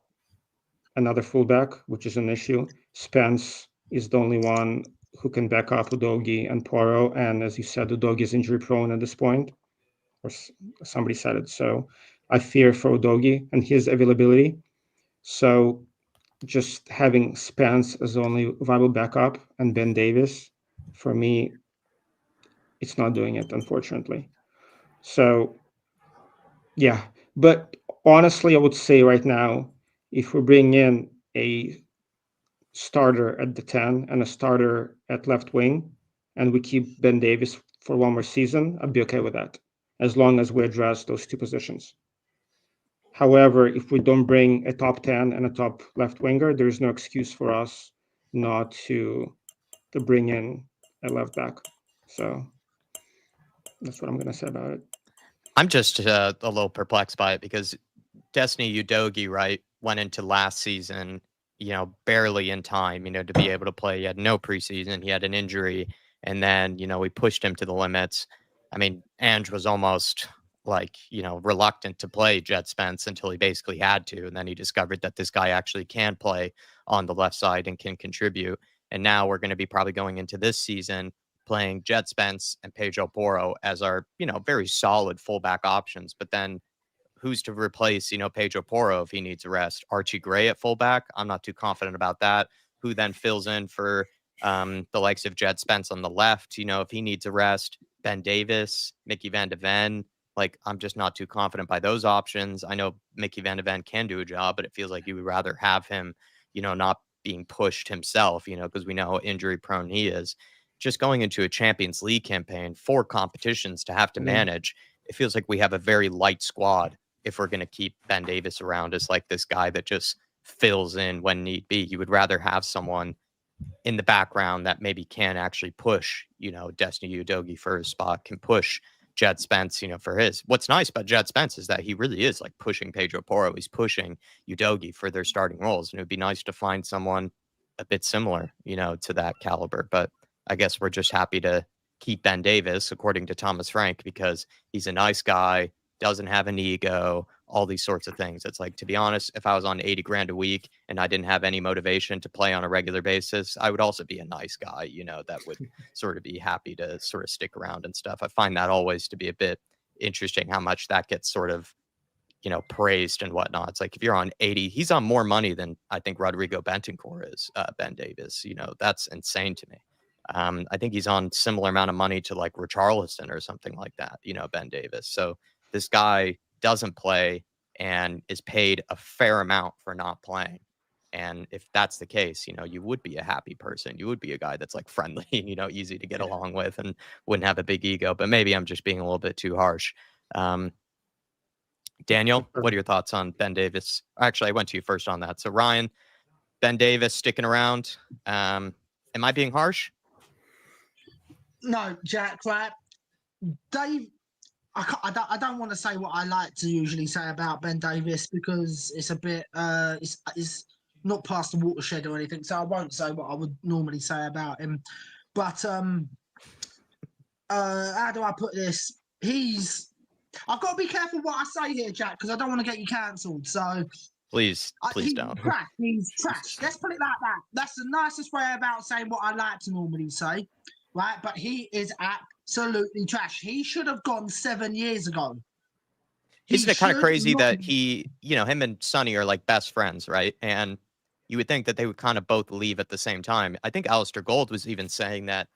another fullback, which is an issue. Spence is the only one who can back up Udogie and Poirot. And as you said, Udogie is injury prone at this point, or somebody said it. So I fear for Udogie and his availability. So just having Spence as the only viable backup and Ben Davis, for me, it's not doing it, unfortunately. So, yeah. But honestly, I would say right now, if we bring in a starter at the 10 and a starter at left wing, and we keep Ben Davis for one more season, I'd be okay with that, as long as we address those 2 positions. However, if we don't bring a top 10 and a top left winger, there's no excuse for us not to bring in a left back. So that's what I'm going to say about it. I'm just a little perplexed by it because Destiny Udogie, right, went into last season, barely in time, to be able to play. He had no preseason. He had an injury. And then, we pushed him to the limits. I mean, Ange was almost like, reluctant to play Jet Spence until he basically had to. And then he discovered that this guy actually can play on the left side and can contribute. And now we're going to be probably going into this season playing Jet Spence and Pedro Porro as our, very solid fullback options. But then who's to replace, Pedro Porro if he needs a rest? Archie Gray at fullback? I'm not too confident about that. Who then fills in for the likes of Jet Spence on the left, if he needs a rest? Ben Davis, Mickey Van de Ven. Like, I'm just not too confident by those options. I know Mickey Van de Ven can do a job, but it feels like you would rather have him, not being pushed himself, because we know how injury prone he is. just going into a Champions League campaign, 4 competitions to have to manage, it feels like we have a very light squad if we're going to keep Ben Davies around as like this guy that just fills in when need be. You would rather have someone in the background that maybe can actually push, Destiny Udogie for his spot, can push Jed Spence, for his. What's nice about Jed Spence is that he really is like pushing Pedro Porro. He's pushing Udogie for their starting roles. And it would be nice to find someone a bit similar, to that caliber. But I guess we're just happy to keep Ben Davies, according to Thomas Frank, because he's a nice guy, doesn't have an ego, all these sorts of things. It's like, to be honest, if I was on 80 grand a week and I didn't have any motivation to play on a regular basis, I would also be a nice guy, that would sort of be happy to sort of stick around and stuff. I find that always to be a bit interesting how much that gets sort of, praised and whatnot. It's like, if you're on 80, he's on more money than I think Rodrigo Bentancur is, Ben Davies. That's insane to me. I think he's on similar amount of money to like Richarlison or something like that, Ben Davies. So this guy doesn't play and is paid a fair amount for not playing. And if that's the case, you would be a happy person. You would be a guy that's like friendly, easy to get along with and wouldn't have a big ego. But maybe I'm just being a little bit too harsh. Daniel, what are your thoughts on Ben Davies? Actually, I went to you first on that. So Ryan, Ben Davies sticking around. Am I being harsh? No, Jack, right? Dave, I don't want to say what I like to usually say about Ben Davies because it's a bit, it's not past the watershed or anything. So I won't say what I would normally say about him. But how do I put this? I've got to be careful what I say here, Jack, because I don't want to get you cancelled. So please don't. Trash. He's trash. Let's put it like that. That's the nicest way about saying what I like to normally say, right? But he is absolutely trash. He should have gone 7 years ago. Isn't it kind of crazy that him and Sonny are like best friends, right? And you would think that they would kind of both leave at the same time. I think Alistair Gold was even saying that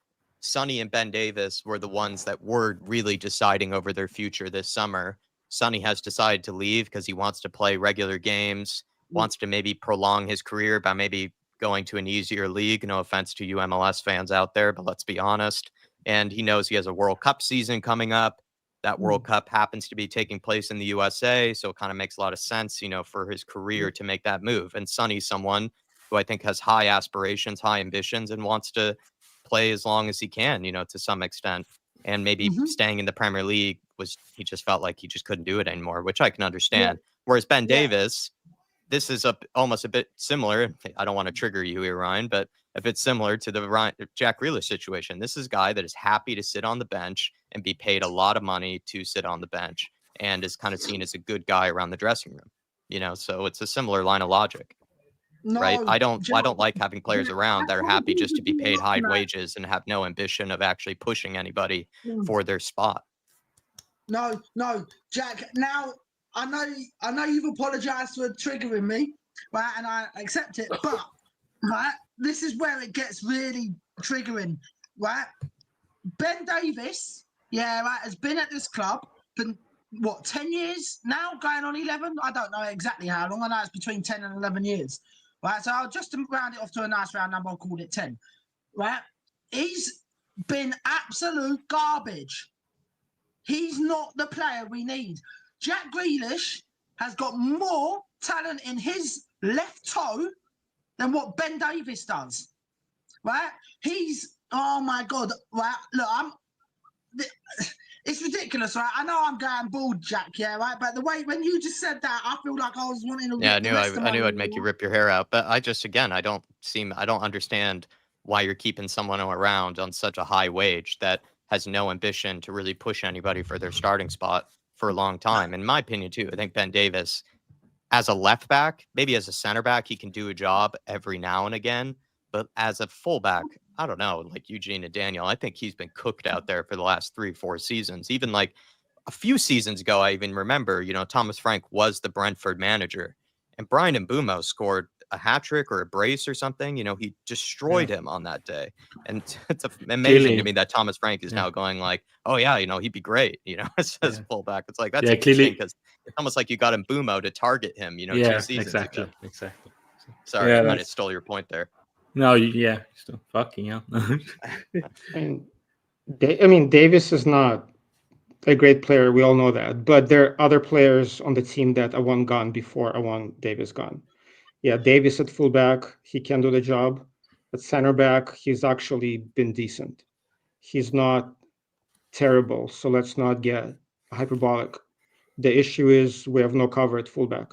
Sonny and Ben Davies were the ones that were really deciding over their future this summer. Sonny has decided to leave because he wants to play regular games, wants to maybe prolong his career by maybe going to an easier league. No offense to you MLS fans out there, but let's be honest. And he knows he has a World Cup season coming up. That World Cup happens to be taking place in the USA, so it kind of makes a lot of sense, for his career to make that move. And Sonny's someone who I think has high aspirations, high ambitions, and wants to play as long as he can, to some extent. And maybe staying in the Premier League he just felt like he just couldn't do it anymore, which I can understand. Yeah. Whereas Ben Davies, this is almost a bit similar. I don't want to trigger you here, Ryan, but a bit similar to the Jack Grealish situation. This is a guy that is happy to sit on the bench and be paid a lot of money to sit on the bench and is kind of seen as a good guy around the dressing room, so it's a similar line of logic. Right? I don't like having players around that are happy just to be paid high wages and have no ambition of actually pushing anybody for their spot. No, Jack. Now I know you've apologized for triggering me, right? And I accept it, but right, this is where it gets really triggering, right? Ben Davies, has been at this club for 10 years now, going on 11. I don't know exactly how long. I know it's between 10 and 11 years. Right, so I'll just round it off to a nice round number. I'll call it 10. Right, he's been absolute garbage. He's not the player we need. Jack Grealish has got more talent in his left toe than what Ben Davies does. Right, oh my God. Right, look, it's ridiculous, right? I know I'm going bald, Jack, right? But the way when you just said that, I feel like I was wanting to. Yeah, I knew I'd make you rip your hair out. But I don't understand why you're keeping someone around on such a high wage that has no ambition to really push anybody for their starting spot for a long time. In my opinion, too, I think Ben Davies, as a left back, maybe as a center back, he can do a job every now and again. But as a fullback, I don't know, like Eugene and Daniel, I think he's been cooked out there for the last 3-4 seasons. Even like a few seasons ago, I even remember, Thomas Frank was the Brentford manager and Brian Mbeumo scored a hat trick or a brace or something. He destroyed him on that day. And it's amazing to me that Thomas Frank is now going like, oh yeah, he'd be great, as fullback. It's like, that's interesting because it's almost like you got Mbeumo to target him, 2 seasons ago. Exactly. Sorry, I might have stole your point there. No, yeah, still fucking hell. And Davis is not a great player. We all know that. But there are other players on the team that I want gone before I want Davis gone. Yeah, Davis at fullback, he can do the job. At center back, he's actually been decent. He's not terrible, so let's not get hyperbolic. The issue is we have no cover at fullback.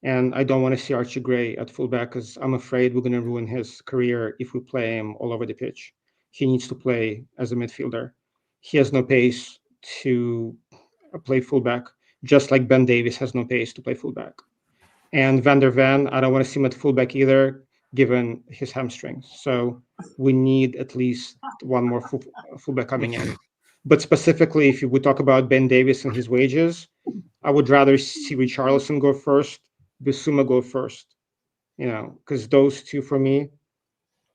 And I don't want to see Archie Gray at fullback because I'm afraid we're going to ruin his career if we play him all over the pitch. He needs to play as a midfielder. He has no pace to play fullback, just like Ben Davies has no pace to play fullback. And Van der Ven, I don't want to see him at fullback either, given his hamstrings. So we need at least one more fullback coming in. But specifically, if you would talk about Ben Davies and his wages, I would rather see Richarlison go first, Bissouma go first, because those two for me,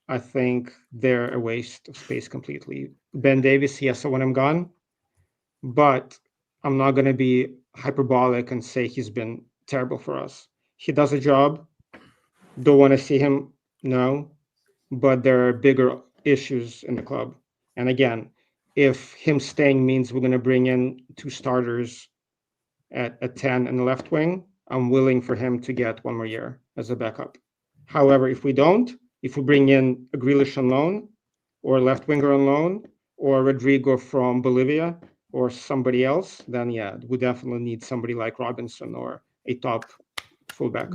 I think they're a waste of space completely. Ben Davies, yes, I want him gone, but I'm not going to be hyperbolic and say he's been terrible for us. He does a job. Don't want to see him, no, but there are bigger issues in the club. And again, if him staying means we're going to bring in two starters at 10 and the left wing, I'm willing for him to get one more year as a backup. However, if we bring in a Grealish on loan or a left winger on loan or Rodrigo from Bolivia or somebody else, then yeah, we definitely need somebody like Robinson or a top fullback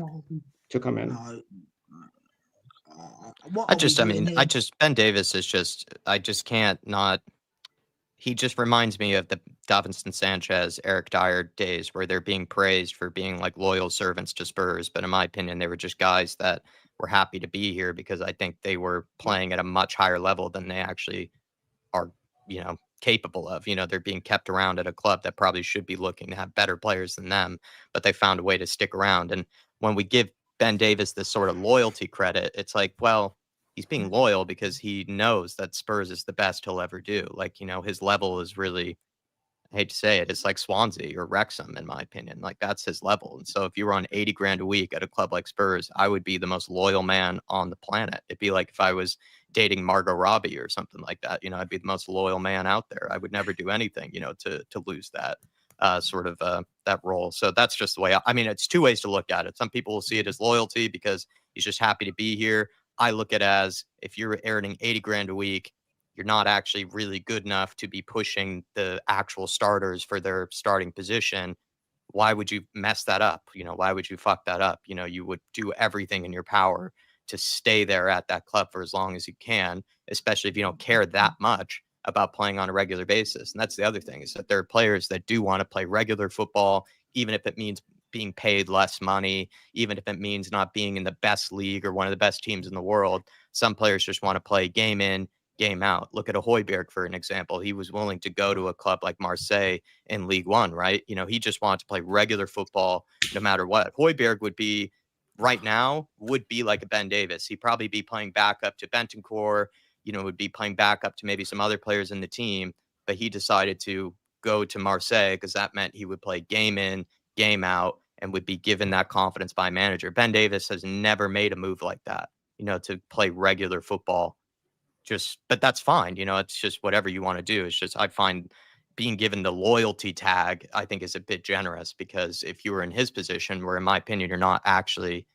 to come in. Ben Davis is I just can't not. He just reminds me of the Davinson Sanchez, Eric Dyer days where they're being praised for being like loyal servants to Spurs. But in my opinion, they were just guys that were happy to be here because I think they were playing at a much higher level than they actually are, capable of. They're being kept around at a club that probably should be looking to have better players than them, but they found a way to stick around. And when we give Ben Davis this sort of loyalty credit, it's like, well, he's being loyal because he knows that Spurs is the best he'll ever do. Like, his level is really, I hate to say it, it's like Swansea or Wrexham, in my opinion. Like, that's his level. And so if you were on 80 grand a week at a club like Spurs, I would be the most loyal man on the planet. It'd be like if I was dating Margot Robbie or something like that. I'd be the most loyal man out there. I would never do anything, to lose that that role. So that's just the way it's two ways to look at it. Some people will see it as loyalty because he's just happy to be here. I look at it as if you're earning 80 grand a week, you're not actually really good enough to be pushing the actual starters for their starting position. Why would you mess that up? Why would you fuck that up? You would do everything in your power to stay there at that club for as long as you can, especially if you don't care that much about playing on a regular basis. And that's the other thing, is that there are players that do want to play regular football, even if it means being paid less money, even if it means not being in the best league or one of the best teams in the world. Some players just want to play game in, game out. Look at Højbjerg, for an example. He was willing to go to a club like Marseille in League One, right? He just wanted to play regular football no matter what. Højbjerg would be like a Ben Davis. He'd probably be playing backup to Bentancur, would be playing backup to maybe some other players in the team, but he decided to go to Marseille because that meant he would play game in, game out, and would be given that confidence by a manager. Ben Davis has never made a move like that, to play regular football. But that's fine. It's just whatever you want to do. It's just, I find being given the loyalty tag, I think, is a bit generous, because if you were in his position, where in my opinion, you're not actually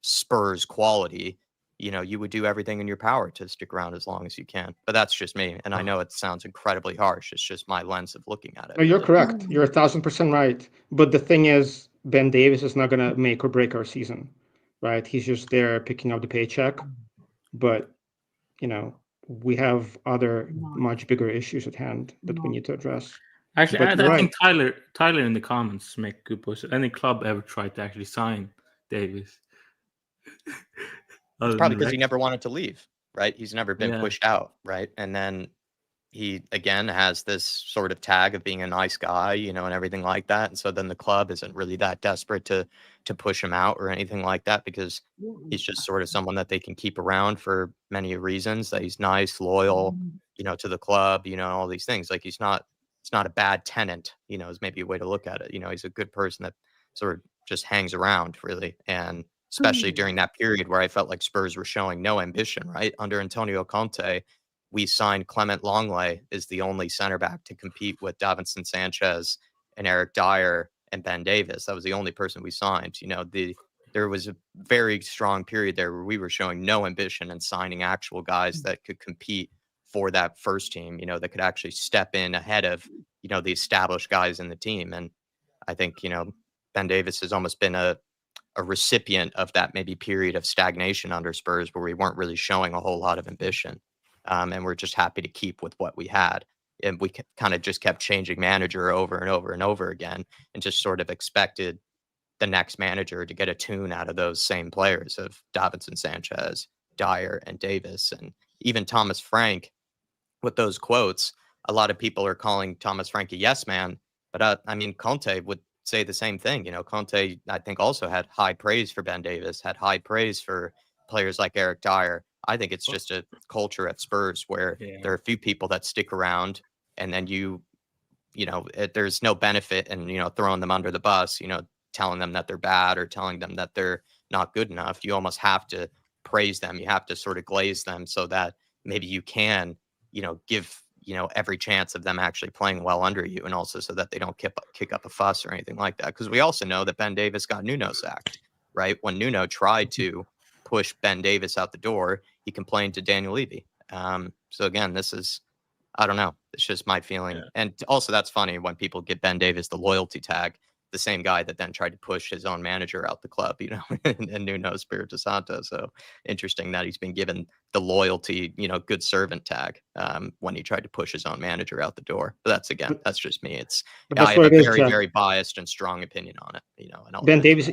Spurs quality, you would do everything in your power to stick around as long as you can. But that's just me. And I know it sounds incredibly harsh. It's just my lens of looking at it. No, you're correct. You're 1,000% right. But the thing is, Ben Davis is not going to make or break our season, right? He's just there picking up the paycheck. But, we have other much bigger issues at hand that we need to address. Actually, I think Tyler in the comments make good points. Any club ever tried to actually sign Davies? It's probably because he never wanted to leave, right? He's never been pushed out, right? And then he, again, has this sort of tag of being a nice guy, and everything like that. And so then the club isn't really that desperate to push him out or anything like that, because he's just sort of someone that they can keep around for many reasons, that he's nice, loyal, to the club, all these things. Like, it's not a bad tenant, is maybe a way to look at it. He's a good person that sort of just hangs around, really. And especially during that period where I felt like Spurs were showing no ambition, right? Under Antonio Conte, we signed Clement Longley as the only center back to compete with Davinson Sanchez and Eric Dyer and Ben Davies. That was the only person we signed. There was a very strong period there where we were showing no ambition and signing actual guys that could compete for that first team, that could actually step in ahead of, the established guys in the team. And I think, Ben Davies has almost been a recipient of that maybe period of stagnation under Spurs where we weren't really showing a whole lot of ambition. And we're just happy to keep with what we had. And we kind of just kept changing manager over and over and over again and just sort of expected the next manager to get a tune out of those same players of Davinson Sanchez, Dyer, and Davis. And even Thomas Frank with those quotes, a lot of people are calling Thomas Frank a yes man. But Conte would say the same thing. Conte, I think, also had high praise for Ben Davis, had high praise for players like Eric Dyer. I think it's just a culture at Spurs where there are a few people that stick around, and then there's no benefit in, throwing them under the bus, telling them that they're bad or telling them that they're not good enough. You almost have to praise them. You have to sort of glaze them so that maybe you can, give, every chance of them actually playing well under you, and also so that they don't kick up a fuss or anything like that. Because we also know that Ben Davis got Nuno sacked, right? When Nuno tried to push Ben Davis out the door, he complained to Daniel Levy. So again, I don't know. It's just my feeling. Yeah. And also that's funny when people give Ben Davis the loyalty tag, the same guy that then tried to push his own manager out the club, and Nuno Espirito Santo. So interesting that he's been given the loyalty, good servant tag when he tried to push his own manager out the door. But that's just me. I have a very, very biased and strong opinion on it. And Ben Davis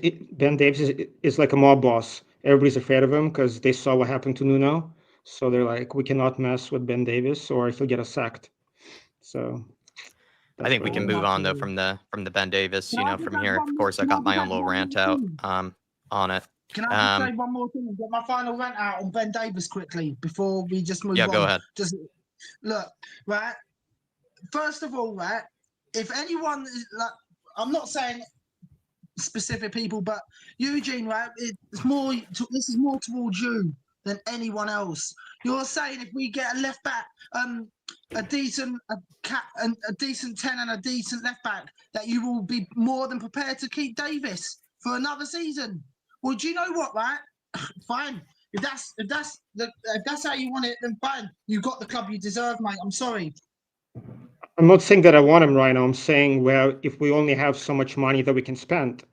is like a mob boss. Everybody's afraid of him because they saw what happened to Nuno. So they're like, we cannot mess with Ben Davis or he'll get us sacked. So I think we can move on though from the Ben Davis, from here. Of course, I got my own little rant out on it. Can I just say one more thing and get my final rant out on Ben Davis quickly before we just move on? Yeah, go ahead. Just look, right. First of all, right, if anyone is like, I'm not saying specific people, but Eugene, right, this is more towards you than anyone else. You're saying if we get a left back, a decent 10 and a decent left back, that you will be more than prepared to keep Davis for another season. Well, do you know what, right? Fine. If that's how you want it, then fine. You got the club you deserve, mate. I'm sorry. I'm not saying that I want him right now. I'm saying, well, if we only have so much money that we can spend,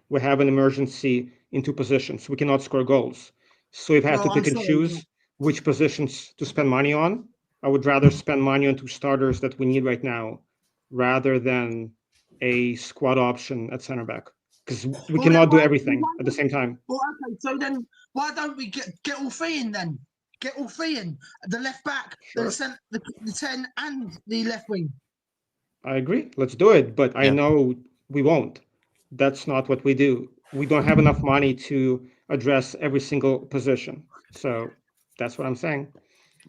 we have an emergency in two positions. We cannot score goals. So we've had to pick and choose which positions to spend money on. I would rather spend money on two starters that we need right now rather than a squad option at center back, because we cannot do everything at the same time. Well, okay, so then why don't we get all three in then? Get all three in. The left back, sure. the 10 and the left wing. I agree. Let's do it. But I know we won't. That's not what we do. We don't have enough money to address every single position. So that's what I'm saying.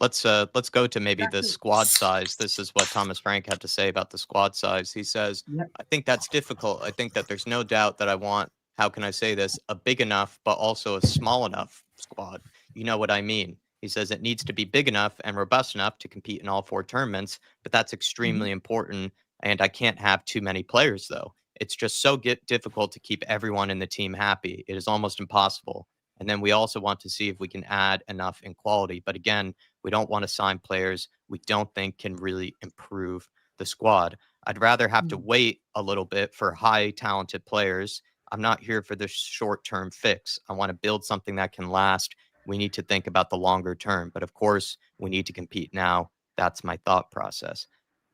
Let's go to maybe the squad size. This is what Thomas Frank had to say about the squad size. He says, I think that's difficult. I think that there's no doubt that I want, how can I say this, a big enough, but also a small enough squad. You know what I mean? He says it needs to be big enough and robust enough to compete in all four tournaments, but that's extremely important. And I can't have too many players, though. It's just so difficult to keep everyone in the team happy. It is almost impossible. And then we also want to see if we can add enough in quality. But again, we don't want to sign players we don't think can really improve the squad. I'd rather have to wait a little bit for high talented players. I'm not here for the short-term fix. I want to build something that can last. We need to think about the longer term. But of course, we need to compete now. That's my thought process.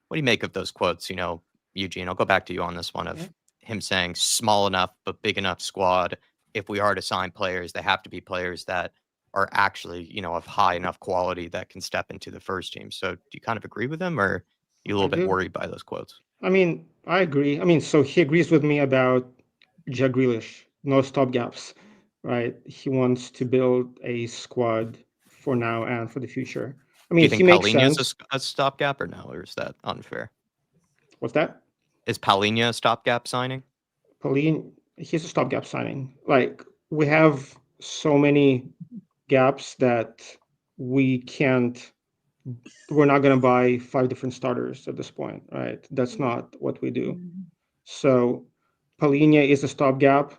What do you make of those quotes? Eugene, I'll go back to you on this one of him saying small enough but big enough squad. If we are to sign players, they have to be players that are actually, of high enough quality that can step into the first team. So do you kind of agree with him, or are you a little bit worried by those quotes? I agree. So he agrees with me about Jack Grealish, no stopgaps, right? He wants to build a squad for now and for the future. Do you think he makes Paulinho's sense. a stopgap or no, or is that unfair? What's that? Is Paulinho a stopgap signing? Pauline, he's a stopgap signing. Like, we have so many gaps that we're not going to buy 5 different starters at this point, right? That's not what we do. So Palhinha is a stopgap,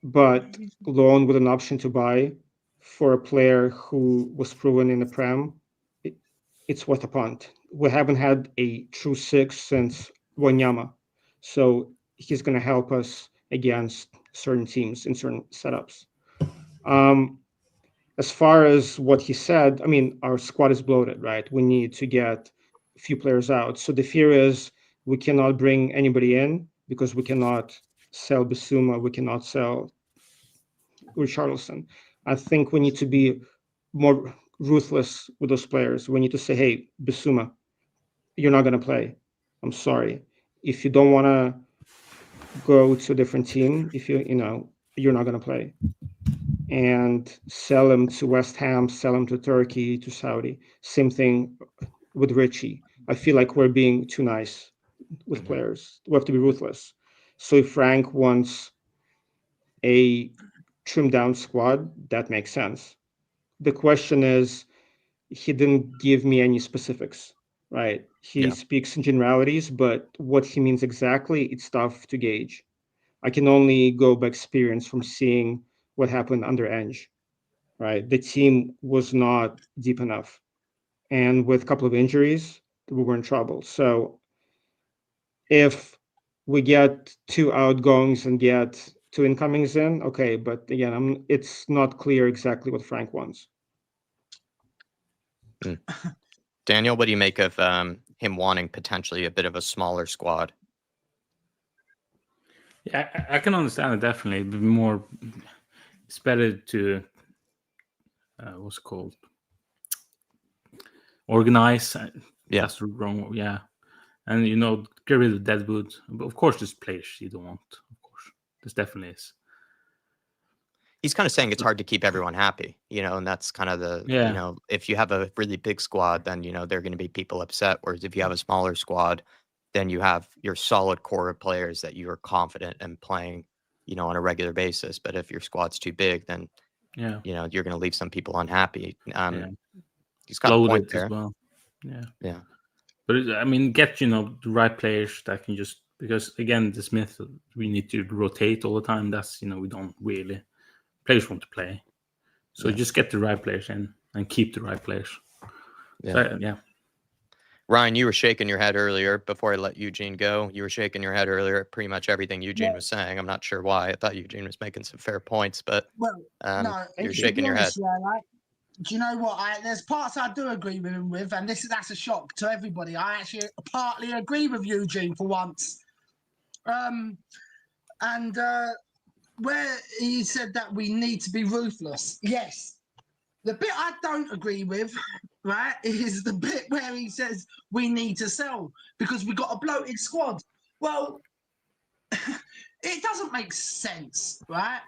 but loan with an option to buy for a player who was proven in the Prem, it's worth a punt. We haven't had a true 6 since Wanyama. So he's going to help us against certain teams in certain setups. As far as what he said, I mean, our squad is bloated, right? We need to get a few players out. So the fear is we cannot bring anybody in because we cannot sell Bissouma, we cannot sell Richarlison. I think we need to be more ruthless with those players. We need to say, hey, Bissouma, you're not going to play. I'm sorry. If you don't want to go to a different team, if you're not going to play. And sell him to West Ham, sell him to Turkey, to Saudi. Same thing with Richie. I feel like we're being too nice with players. We have to be ruthless. So if Frank wants a trimmed down squad, that makes sense. The question is, he didn't give me any specifics, right? He speaks in generalities, but what he means exactly, it's tough to gauge. I can only go by experience from seeing what happened under Enge, right? The team was not deep enough. And with a couple of injuries, we were in trouble. So if we get 2 outgoings and get 2 incomings in, okay. But again, it's not clear exactly what Frank wants. Daniel, what do you make of him wanting potentially a bit of a smaller squad? Yeah, I can understand it definitely. It's better to what's it called? Organize. That's the wrong. Yeah, and get rid of deadwood. But of course, there's players you don't want. Of course, this definitely is. He's kind of saying it's hard to keep everyone happy, and that's kind of the, if you have a really big squad, then, there are going to be people upset. Whereas if you have a smaller squad, then you have your solid core of players that you are confident in playing, on a regular basis. But if your squad's too big, then, you're going to leave some people unhappy. He's got a point there. As well. Yeah. But get, the right players that can just, because again, the Smith, we need to rotate all the time. That's, we don't really. Players want to play, so just get the right players in and keep the right players. Ryan, you were shaking your head earlier before I let Eugene go. You were shaking your head earlier at pretty much everything Eugene was saying. I'm not sure why. I thought Eugene was making some fair points, but no, you're shaking your head. Do you know what? There's parts I do agree with him with, and that's a shock to everybody. I actually partly agree with Eugene for once. Where he said that we need to be ruthless, yes. The bit I don't agree with, right, is the bit where he says we need to sell because we got a bloated squad. Well, it doesn't make sense, right?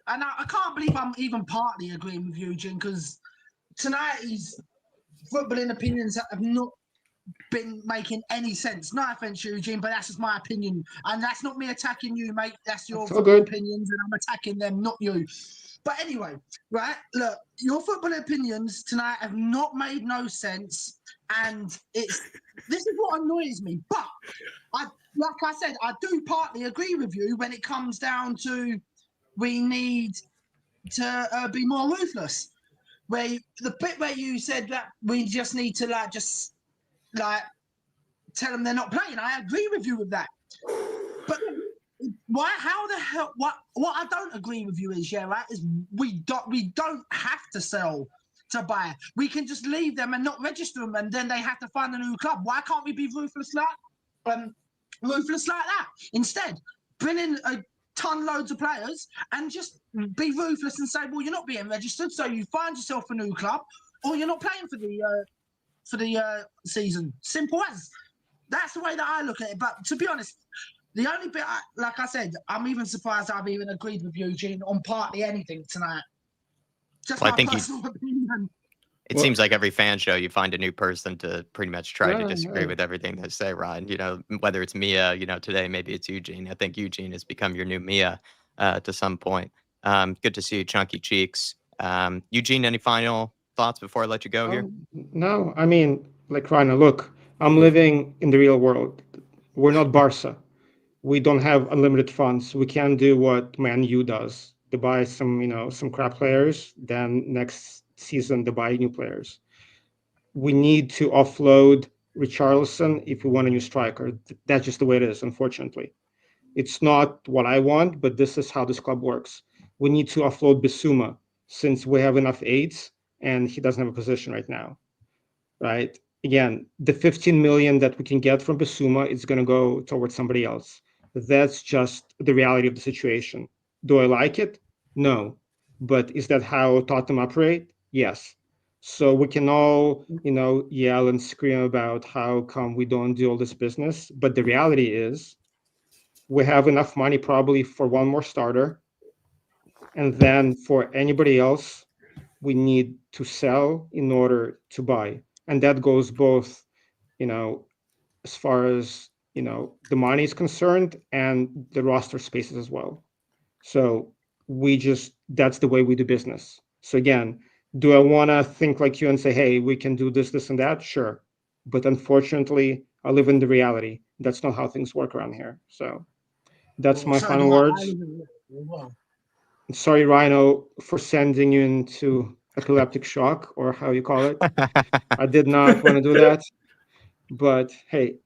And I can't believe I'm even partly agreeing with Eugene because tonight his footballing opinions have not been making any sense. No offense, Eugene, but that's just my opinion. And that's not me attacking you, mate. That's your football opinions, and I'm attacking them, not you. But anyway, right, look, your football opinions tonight have not made no sense. And this is what annoys me. But like I said, I do partly agree with you when it comes down to we need to be more ruthless. Where the bit where you said that we just need to tell them they're not playing. I agree with you with that. But why? How the hell? What I don't agree with you is is we don't have to sell to buy. We can just leave them and not register them, and then they have to find a new club. Why can't we be ruthless like that? Instead, bring in loads of players and just be ruthless and say, well, you're not being registered, so you find yourself a new club, or you're not playing for the season. Simple as. That's the way that I look at it. But to be honest, the only bit, like I said, I'm even surprised I've even agreed with Eugene on partly anything tonight. Just my personal opinion. It seems like every fan show, you find a new person to pretty much try to disagree with everything they say, Ryan. Whether it's Mia, today maybe it's Eugene. I think Eugene has become your new Mia to some point. Good to see you, Chunky Cheeks. Eugene, any final thoughts before I let you go here? No, I mean, like Ryan, look, I'm living in the real world. We're not Barca. We don't have unlimited funds. We can't do what Man U does. They buy some crap players, then next season they buy new players. We need to offload Richarlison if we want a new striker. That's just the way it is, unfortunately. It's not what I want, but this is how this club works. We need to offload Bissouma since we have enough aides and he doesn't have a position right now, right? Again, the 15 million that we can get from Bissouma is going to go towards somebody else. That's just the reality of the situation. Do I like it? No. But is that how Tottenham operate? Yes. So we can all, yell and scream about how come we don't do all this business. But the reality is we have enough money probably for one more starter. And then for anybody else, we need to sell in order to buy. And that goes both, as far as, the money is concerned and the roster spaces as well. So that's the way we do business. So again, do I want to think like you and say, hey, we can do this, this, and that? Sure. But unfortunately, I live in the reality. That's not how things work around here. So that's my So final do I. words. Sorry, Rhino, for sending you into epileptic shock, or how you call it. I did not want to do that. But hey,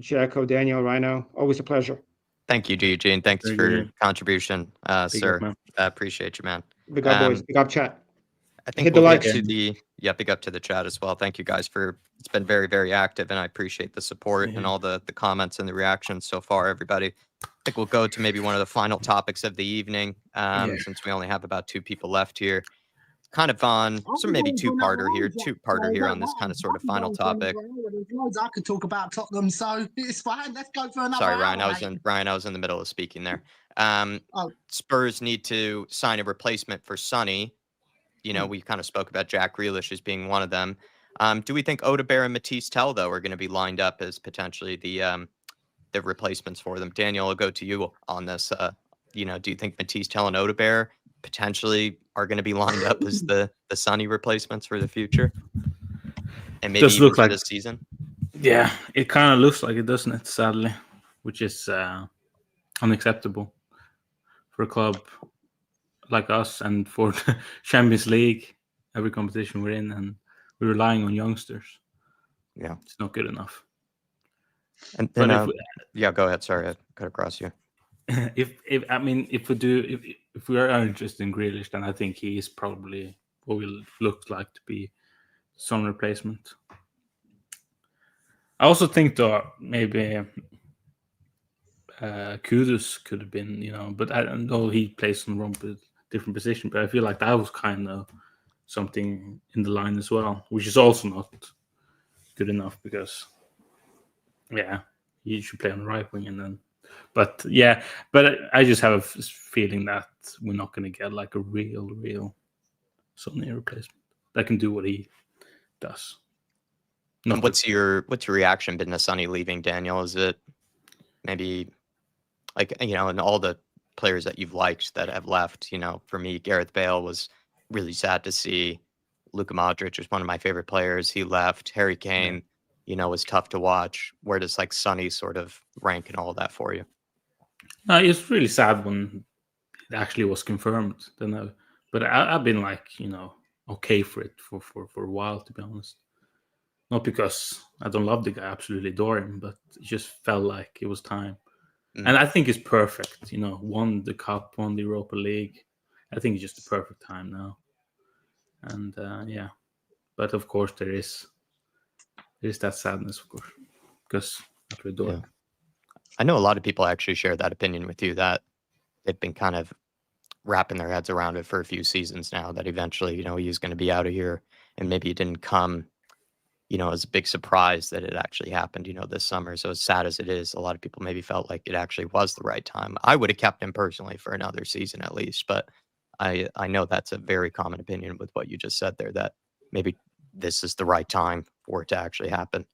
Jacko, Daniel, Rhino, always a pleasure. Thank you, Eugene. Thanks Very for good, your man. contribution, Big sir. up, man. I appreciate you, man. Big up, boys. Big up, chat. I think Hit the we'll get likes. to big up to the chat as well. Thank you guys it's been very, very active, and I appreciate the support and Yeah. all the comments and the reactions so far, everybody. I think we'll go to maybe one of the final topics of the evening, since we only have about 2 people left here. Kind of on some maybe two-parter here on this kind of sort of final topic. There's loads I could talk about Tottenham, so it's fine. Let's go for another Sorry, hour, Ryan. mate. I was in the middle of speaking there. Oh. Spurs need to sign a replacement for Sonny. We kind of spoke about Jack Grealish as being one of them. Do we think Odegaard and Matisse Tell, though, are going to be lined up as potentially the replacements for them? Daniel, I'll go to you on this. Do you think Matisse Tell and Odegaard potentially are going to be lined up as the Sonny replacements for the future? And maybe Does even look for like this season? Yeah, it kind of looks like it, doesn't it? Sadly, which is unacceptable for a club like us and for the Champions League, every competition we're in, and we're relying on youngsters. Yeah, it's not good enough. And then, go ahead. Sorry, I cut across you. If we are interested in Grealish, then I think he is probably what will look like to be some replacement. I also think though maybe Kudus could have been, but I know he plays on a different position, but I feel like that was kind of something in the line as well, which is also not good enough because, he should play on the right wing but I just have a feeling that we're not going to get like a real Sonny replacement that can do what he does. And what's your reaction been to Sonny leaving, Daniel? Is it maybe like, and all the players that you've liked that have left, for me, Gareth Bale was really sad to see. Luka Modric was one of my favorite players. He left. Harry Kane, was tough to watch. Where does like Sonny sort of rank in all of that for you? No, it's really sad when it actually was confirmed. But I've been like, okay for it for a while, to be honest. Not because I don't love the guy, I absolutely adore him, but it just felt like it was time. And I think it's perfect, won the Cup, won the Europa League. I think it's just the perfect time now. And but of course there is that sadness, of course, because I adore him. I know a lot of people actually share that opinion with you, that they've been kind of wrapping their heads around it for a few seasons now, that eventually, he was going to be out of here, and maybe it didn't come, as a big surprise that it actually happened, this summer. So as sad as it is, a lot of people maybe felt like it actually was the right time. I would have kept him personally for another season at least, but I know that's a very common opinion with what you just said there, that maybe this is the right time for it to actually happen.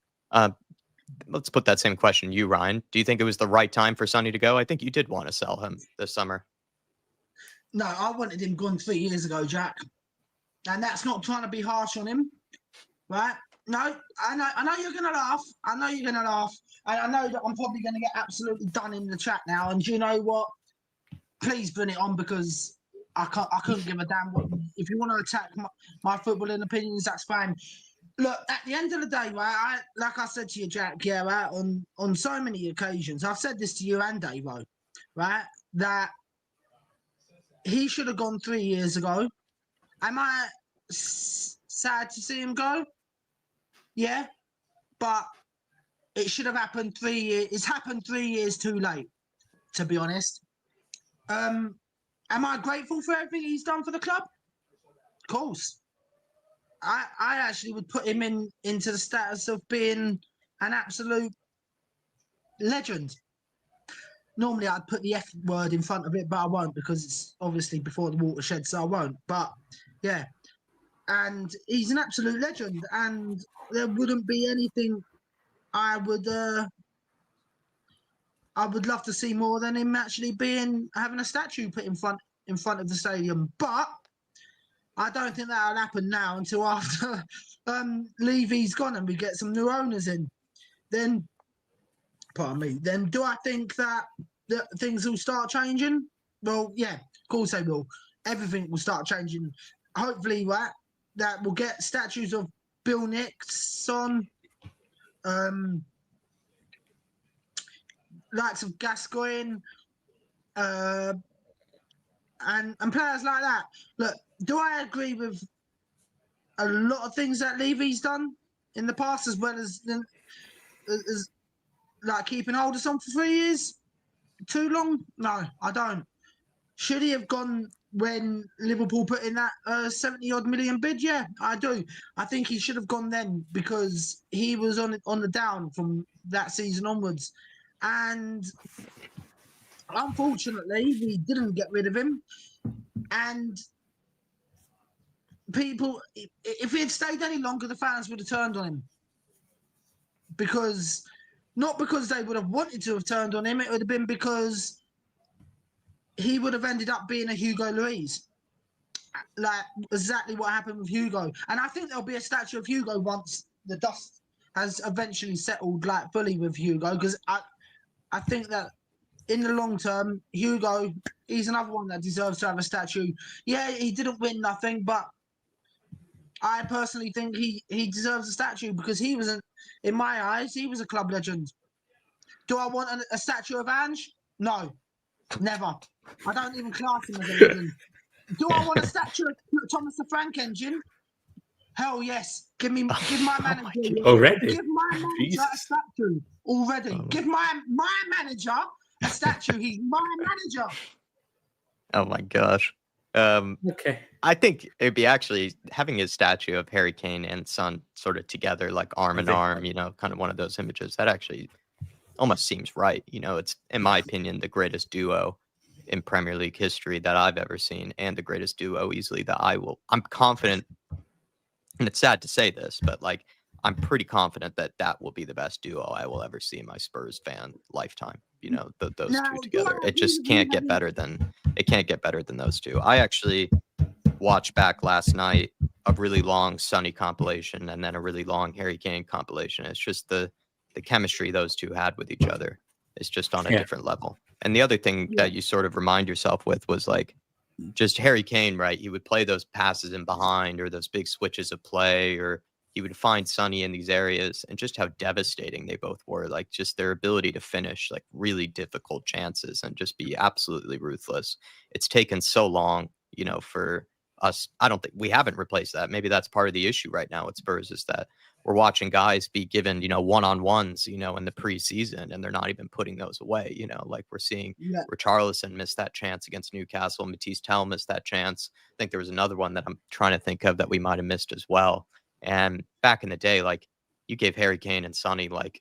Let's put that same question to you, Ryan. Do you think it was the right time for Sonny to go? I think you did want to sell him this summer. No, I wanted him gone 3 years ago, Jack. And that's not trying to be harsh on him, right? No, I know you're gonna laugh. I know you're gonna laugh. And I know that I'm probably gonna get absolutely done in the chat now. And you know what? Please bring it on, because I couldn't give a damn what. If you want to attack my footballing opinions, that's fine. Look, at the end of the day, right? Like I said to you, Jack, yeah, right, on so many occasions, I've said this to you and Davo, right? That he should have gone 3 years ago. Am I sad to see him go? Yeah, but it should have happened 3 years. It's happened 3 years too late, to be honest. Am I grateful for everything he's done for the club? Of course. I actually would put him into the status of being an absolute legend. Normally I'd put the F word in front of it, but I won't, because it's obviously before the watershed, so I won't. But yeah, and he's an absolute legend, and there wouldn't be anything I would love to see more than him actually having a statue put in front of the stadium. But I don't think that'll happen now until after Levy's gone and we get some new owners in. Then, pardon me. Then do I think that things will start changing? Well, yeah, of course they will. Everything will start changing. Hopefully, right, that we'll get statues of Bill Nixon, likes of Gascoigne, and players like that. Look, do I agree with a lot of things that Levy's done in the past, as well as like keeping hold of someone for 3 years? Too long? No, I don't. Should he have gone when Liverpool put in that 70-odd million bid? Yeah, I do. I think he should have gone then, because he was on the down from that season onwards. And unfortunately, we didn't get rid of him. And people, if he had stayed any longer, the fans would have turned on him. Not because they would have wanted to have turned on him, it would have been because he would have ended up being a Hugo Lloris. Like exactly what happened with Hugo. And I think there'll be a statue of Hugo once the dust has eventually settled like fully with Hugo, because I think that in the long term, Hugo, he's another one that deserves to have a statue. Yeah, he didn't win nothing, but I personally think he deserves a statue, because he was, in my eyes, he was a club legend. Do I want a statue of Ange? No, never. I don't even class him as a legend. Do I want a statue of Thomas the Frank Engine? Hell yes. Give my manager Already? Give my manager a statue already. Give my manager a statue. He's my manager. Oh my gosh. Okay. I think it'd be actually having a statue of Harry Kane and Son sort of together, like arm in arm, kind of one of those images. That actually almost seems right. It's, in my opinion, the greatest duo in Premier League history that I've ever seen, and the greatest duo easily that I'm confident, and it's sad to say this, but like, I'm pretty confident that will be the best duo I will ever see in my Spurs fan lifetime. Those two together. It just can't get better than those two. I actually watched back last night a really long Sonny compilation and then a really long Harry Kane compilation. It's just the chemistry those two had with each other is just on a different level. And the other thing that you sort of remind yourself with was like, just Harry Kane, right? He would play those passes in behind or those big switches of play, or he would find Sonny in these areas, and just how devastating they both were. Like just their ability to finish like really difficult chances and just be absolutely ruthless. It's taken so long, for us. I don't think we haven't replaced that. Maybe that's part of the issue right now at Spurs, is that we're watching guys be given, one-on-ones, in the preseason, and they're not even putting those away. Like we're seeing Richarlison miss that chance against Newcastle. Matisse Tell missed that chance. I think there was another one that I'm trying to think of that we might have missed as well. And back in the day, like you gave Harry Kane and Sonny like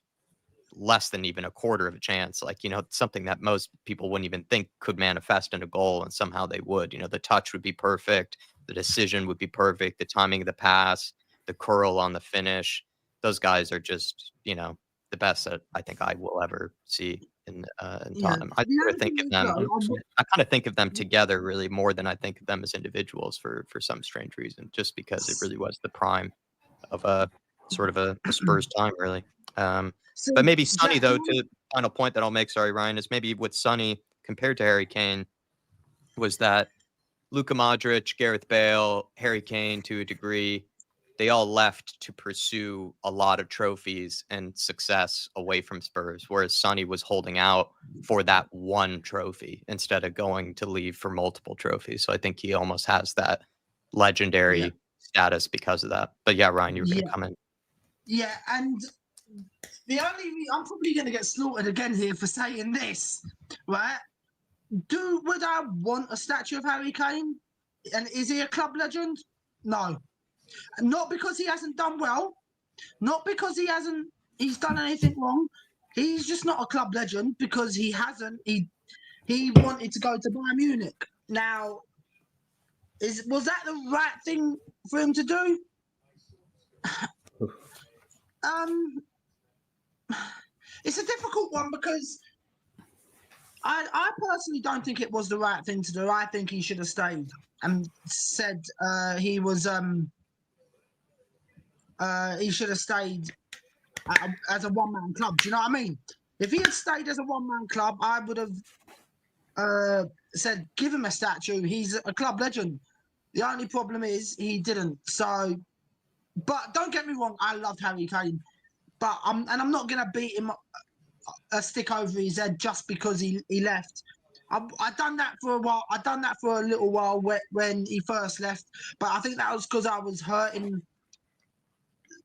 less than even a quarter of a chance, like, something that most people wouldn't even think could manifest in a goal, and somehow they would. The touch would be perfect, the decision would be perfect, the timing of the pass, the curl on the finish. Those guys are just, the best that I think I will ever see in Yeah. Tottenham. I The sort only of think thing of is, them. though, I kind of think of them together really more than I think of them as individuals for some strange reason, just because it really was the prime of a sort of a Spurs time, really. so But maybe Sonny, Jack, though, to final point that I'll make, sorry, Ryan, is maybe with Sonny compared to Harry Kane, was that Luka Modric, Gareth Bale, Harry Kane to a degree, they all left to pursue a lot of trophies and success away from Spurs, whereas Sonny was holding out for that one trophy instead of going to leave for multiple trophies. So I think he almost has that legendary status because of that. But yeah, Ryan, you were going to come in. Yeah, and I'm probably going to get slaughtered again here for saying this, right? Would I want a statue of Harry Kane? And is he a club legend? No. Not because he hasn't done well, not because he's done anything wrong. He's just not a club legend because he wanted to go to Bayern Munich. Now, was that the right thing for him to do? It's a difficult one because I personally don't think it was the right thing to do. I think he should have stayed and said he should have stayed as a one-man club. Do you know what I mean? If he had stayed as a one-man club, I would have said, give him a statue. He's a club legend. The only problem is he didn't. So, but don't get me wrong, I loved Harry Kane. But I'm not going to beat him a stick over his head just because he left. I've done that for a while. I've done that for a little while when he first left. But I think that was because I was hurting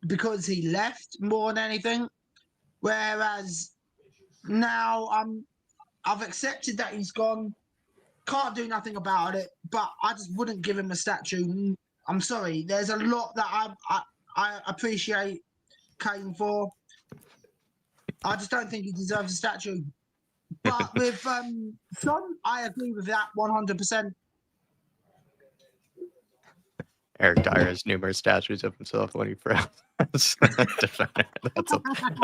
because he left more than anything. Whereas now I've accepted that he's gone. Can't do nothing about it. But I just wouldn't give him a statue. I'm sorry. There's a lot that I appreciate Kane for. I just don't think he deserves a statue. But with Son, I agree with that 100%. Eric Dyer has numerous statues of himself when he frowns. That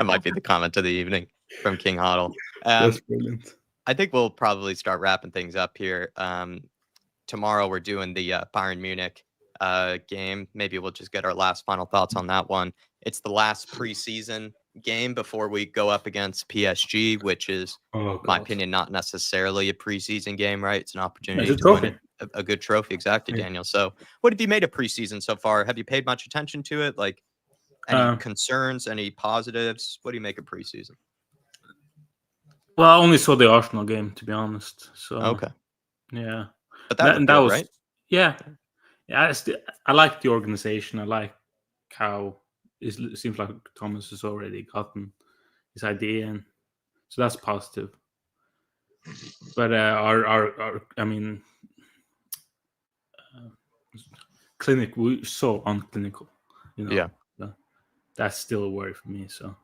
might be the comment of the evening from King Hoddle. That's brilliant. I think we'll probably start wrapping things up here. Tomorrow we're doing the Bayern Munich game. Maybe we'll just get our last final thoughts on that one. It's the last preseason game before we go up against PSG, which is, in my opinion, not necessarily a preseason game, right? It's an opportunity to win a good trophy. Exactly, Daniel. So what have you made of preseason so far? Have you paid much attention to it? Like any concerns, any positives? What do you make of preseason? Well, I only saw the Arsenal game, to be honest. So okay. Yeah. But that was right? Yeah. I like the organization. I like how it seems like Thomas has already gotten his idea, and so that's positive. But clinic, we so unclinical, Yeah. So that's still a worry for me. So,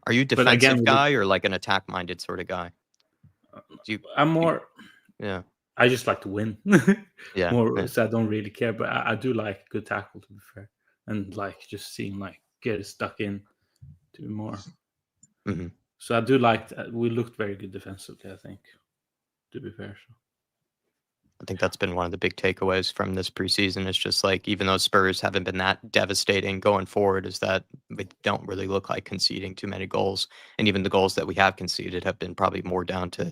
are you a defensive guy or like an attack-minded sort of guy? I'm more. Yeah. I just like to win. Yeah. So I don't really care, but I do like good tackle, to be fair, and like just seeing like get stuck in to be more. Mm-hmm. So I do like that. We looked very good defensively, I think, to be fair. So. I think that's been one of the big takeaways from this preseason. It's just like, even though Spurs haven't been that devastating going forward, is that they don't really look like conceding too many goals. And even the goals that we have conceded have been probably more down to,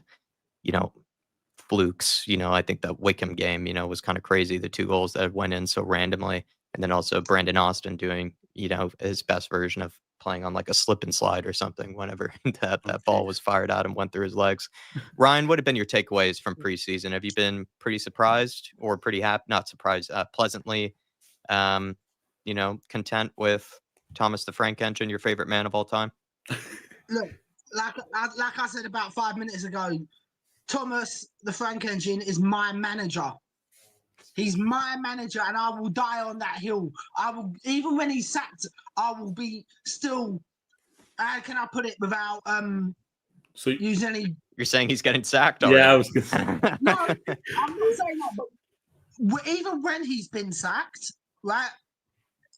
flukes. I think the Wickham game, was kind of crazy. The 2 goals that went in so randomly. And then also Brandon Austin doing, his best version of playing on like a slip and slide or something whenever that ball was fired out and went through his legs. Ryan, what have been your takeaways from preseason? Have you been pretty surprised or pretty happy? Not surprised, pleasantly, content with Thomas the Frank Engine, your favorite man of all time? Look, like I said about 5 minutes ago, Thomas the Frank Engine is my manager. He's my manager, and I will die on that hill. I will, even when he's sacked, I will be still. How can I put it without using any? You're saying he's getting sacked already? Yeah, I was gonna say. No, I'm not saying that. But even when he's been sacked, right?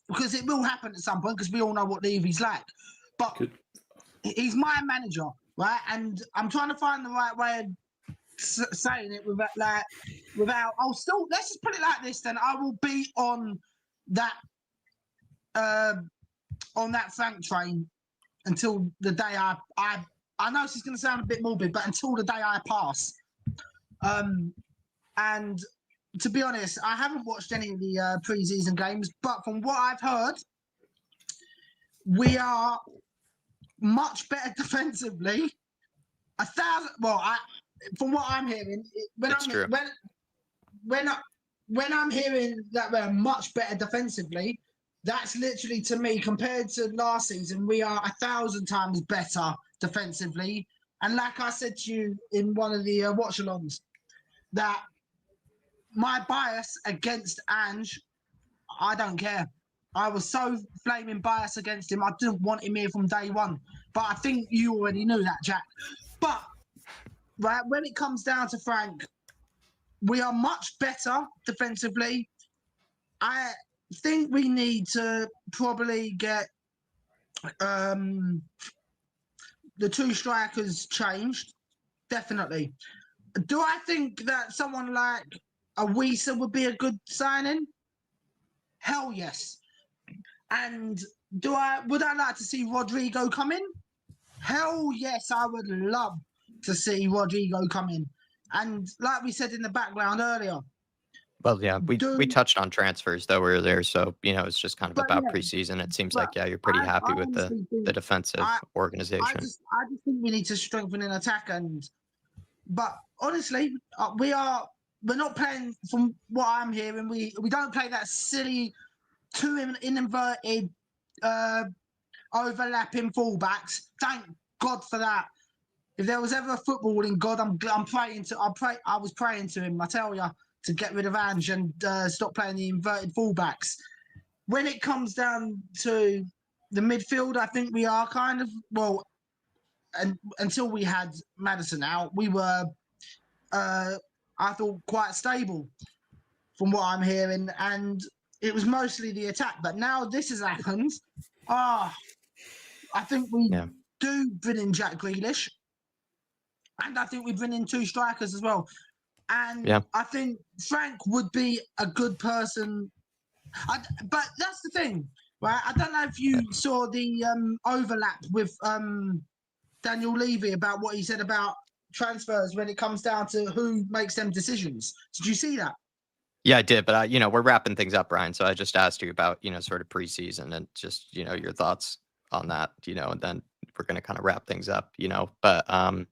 Because it will happen at some point, because we all know what Davies like. But he's my manager. right? And I'm trying to find the right way of saying it without I'll still, let's just put it like this then. I will be on that Frank train until the day I know this is going to sound a bit morbid, but until the day I pass. And to be honest, I haven't watched any of the pre-season games, but from what I've heard, we are much better defensively. From what I'm hearing, when I'm hearing that we're much better defensively, that's literally, to me, compared to last season, we are 1,000 times better defensively. And like I said to you in one of the watch-alongs, that my bias against Ange, I don't care. I was so flaming biased against him. I didn't want him here from day one. But I think you already knew that, Jack. But right, when it comes down to Frank, we are much better defensively. I think we need to probably get the two strikers changed. Definitely. Do I think that someone like a Weezer would be a good signing? Hell yes. And would I like to see Rodrigo come in? Hell yes, I would love to see Rodrigo come in. And like we said in the background earlier. Well, yeah, we touched on transfers though earlier, so it's just kind of about preseason. It seems like you're pretty happy with the defensive organization. I just think we need to strengthen an attack, but honestly, we're not playing, from what I'm hearing, we don't play that silly two inverted overlapping fullbacks. Thank God for that. If there was ever a footballing God, I was praying to him, I tell you, to get rid of Ange and stop playing the inverted fullbacks. When it comes down to the midfield, I think we are kind of, and until we had Maddison out, we were, I thought, quite stable from what I'm hearing, and it was mostly the attack. But now this has happened. I think we do bring in Jack Grealish, and I think we bring in two strikers as well. And I think Frank would be a good person. But that's the thing, right? I don't know if you saw the overlap with Daniel Levy about what he said about transfers when it comes down to who makes them decisions. Did you see that? Yeah, I did, but we're wrapping things up, Ryan. So I just asked you about sort of preseason and just your thoughts on that, and then we're gonna kind of wrap things up, But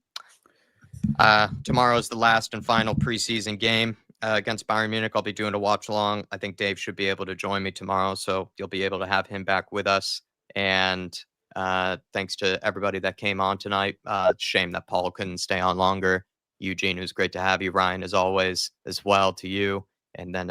tomorrow is the last and final preseason game against Bayern Munich. I'll be doing a watch along. I think Dave should be able to join me tomorrow, so you'll be able to have him back with us. And thanks to everybody that came on tonight. Shame that Paul couldn't stay on longer. Eugene, it was great to have you. Ryan, as always, as well, to you. And then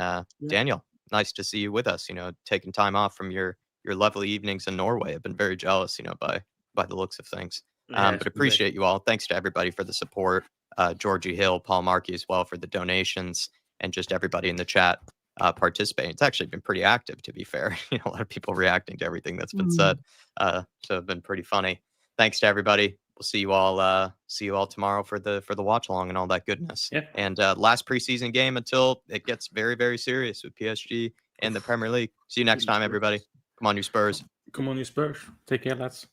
Daniel, nice to see you with us. Taking time off from your lovely evenings in Norway. I've been very jealous, by the looks of things. But appreciate you all. Thanks to everybody for the support. Georgie Hill, Paul Markey as well for the donations, and just everybody in the chat participating. It's actually been pretty active, to be fair. A lot of people reacting to everything that's been said. So it's been pretty funny. Thanks to everybody. We'll see you all tomorrow for the watch along and all that goodness. Yeah. And last preseason game until it gets very, very serious with PSG and the Premier League. See you next time, everybody. Come on, you Spurs. Come on, you Spurs. Take care, lads.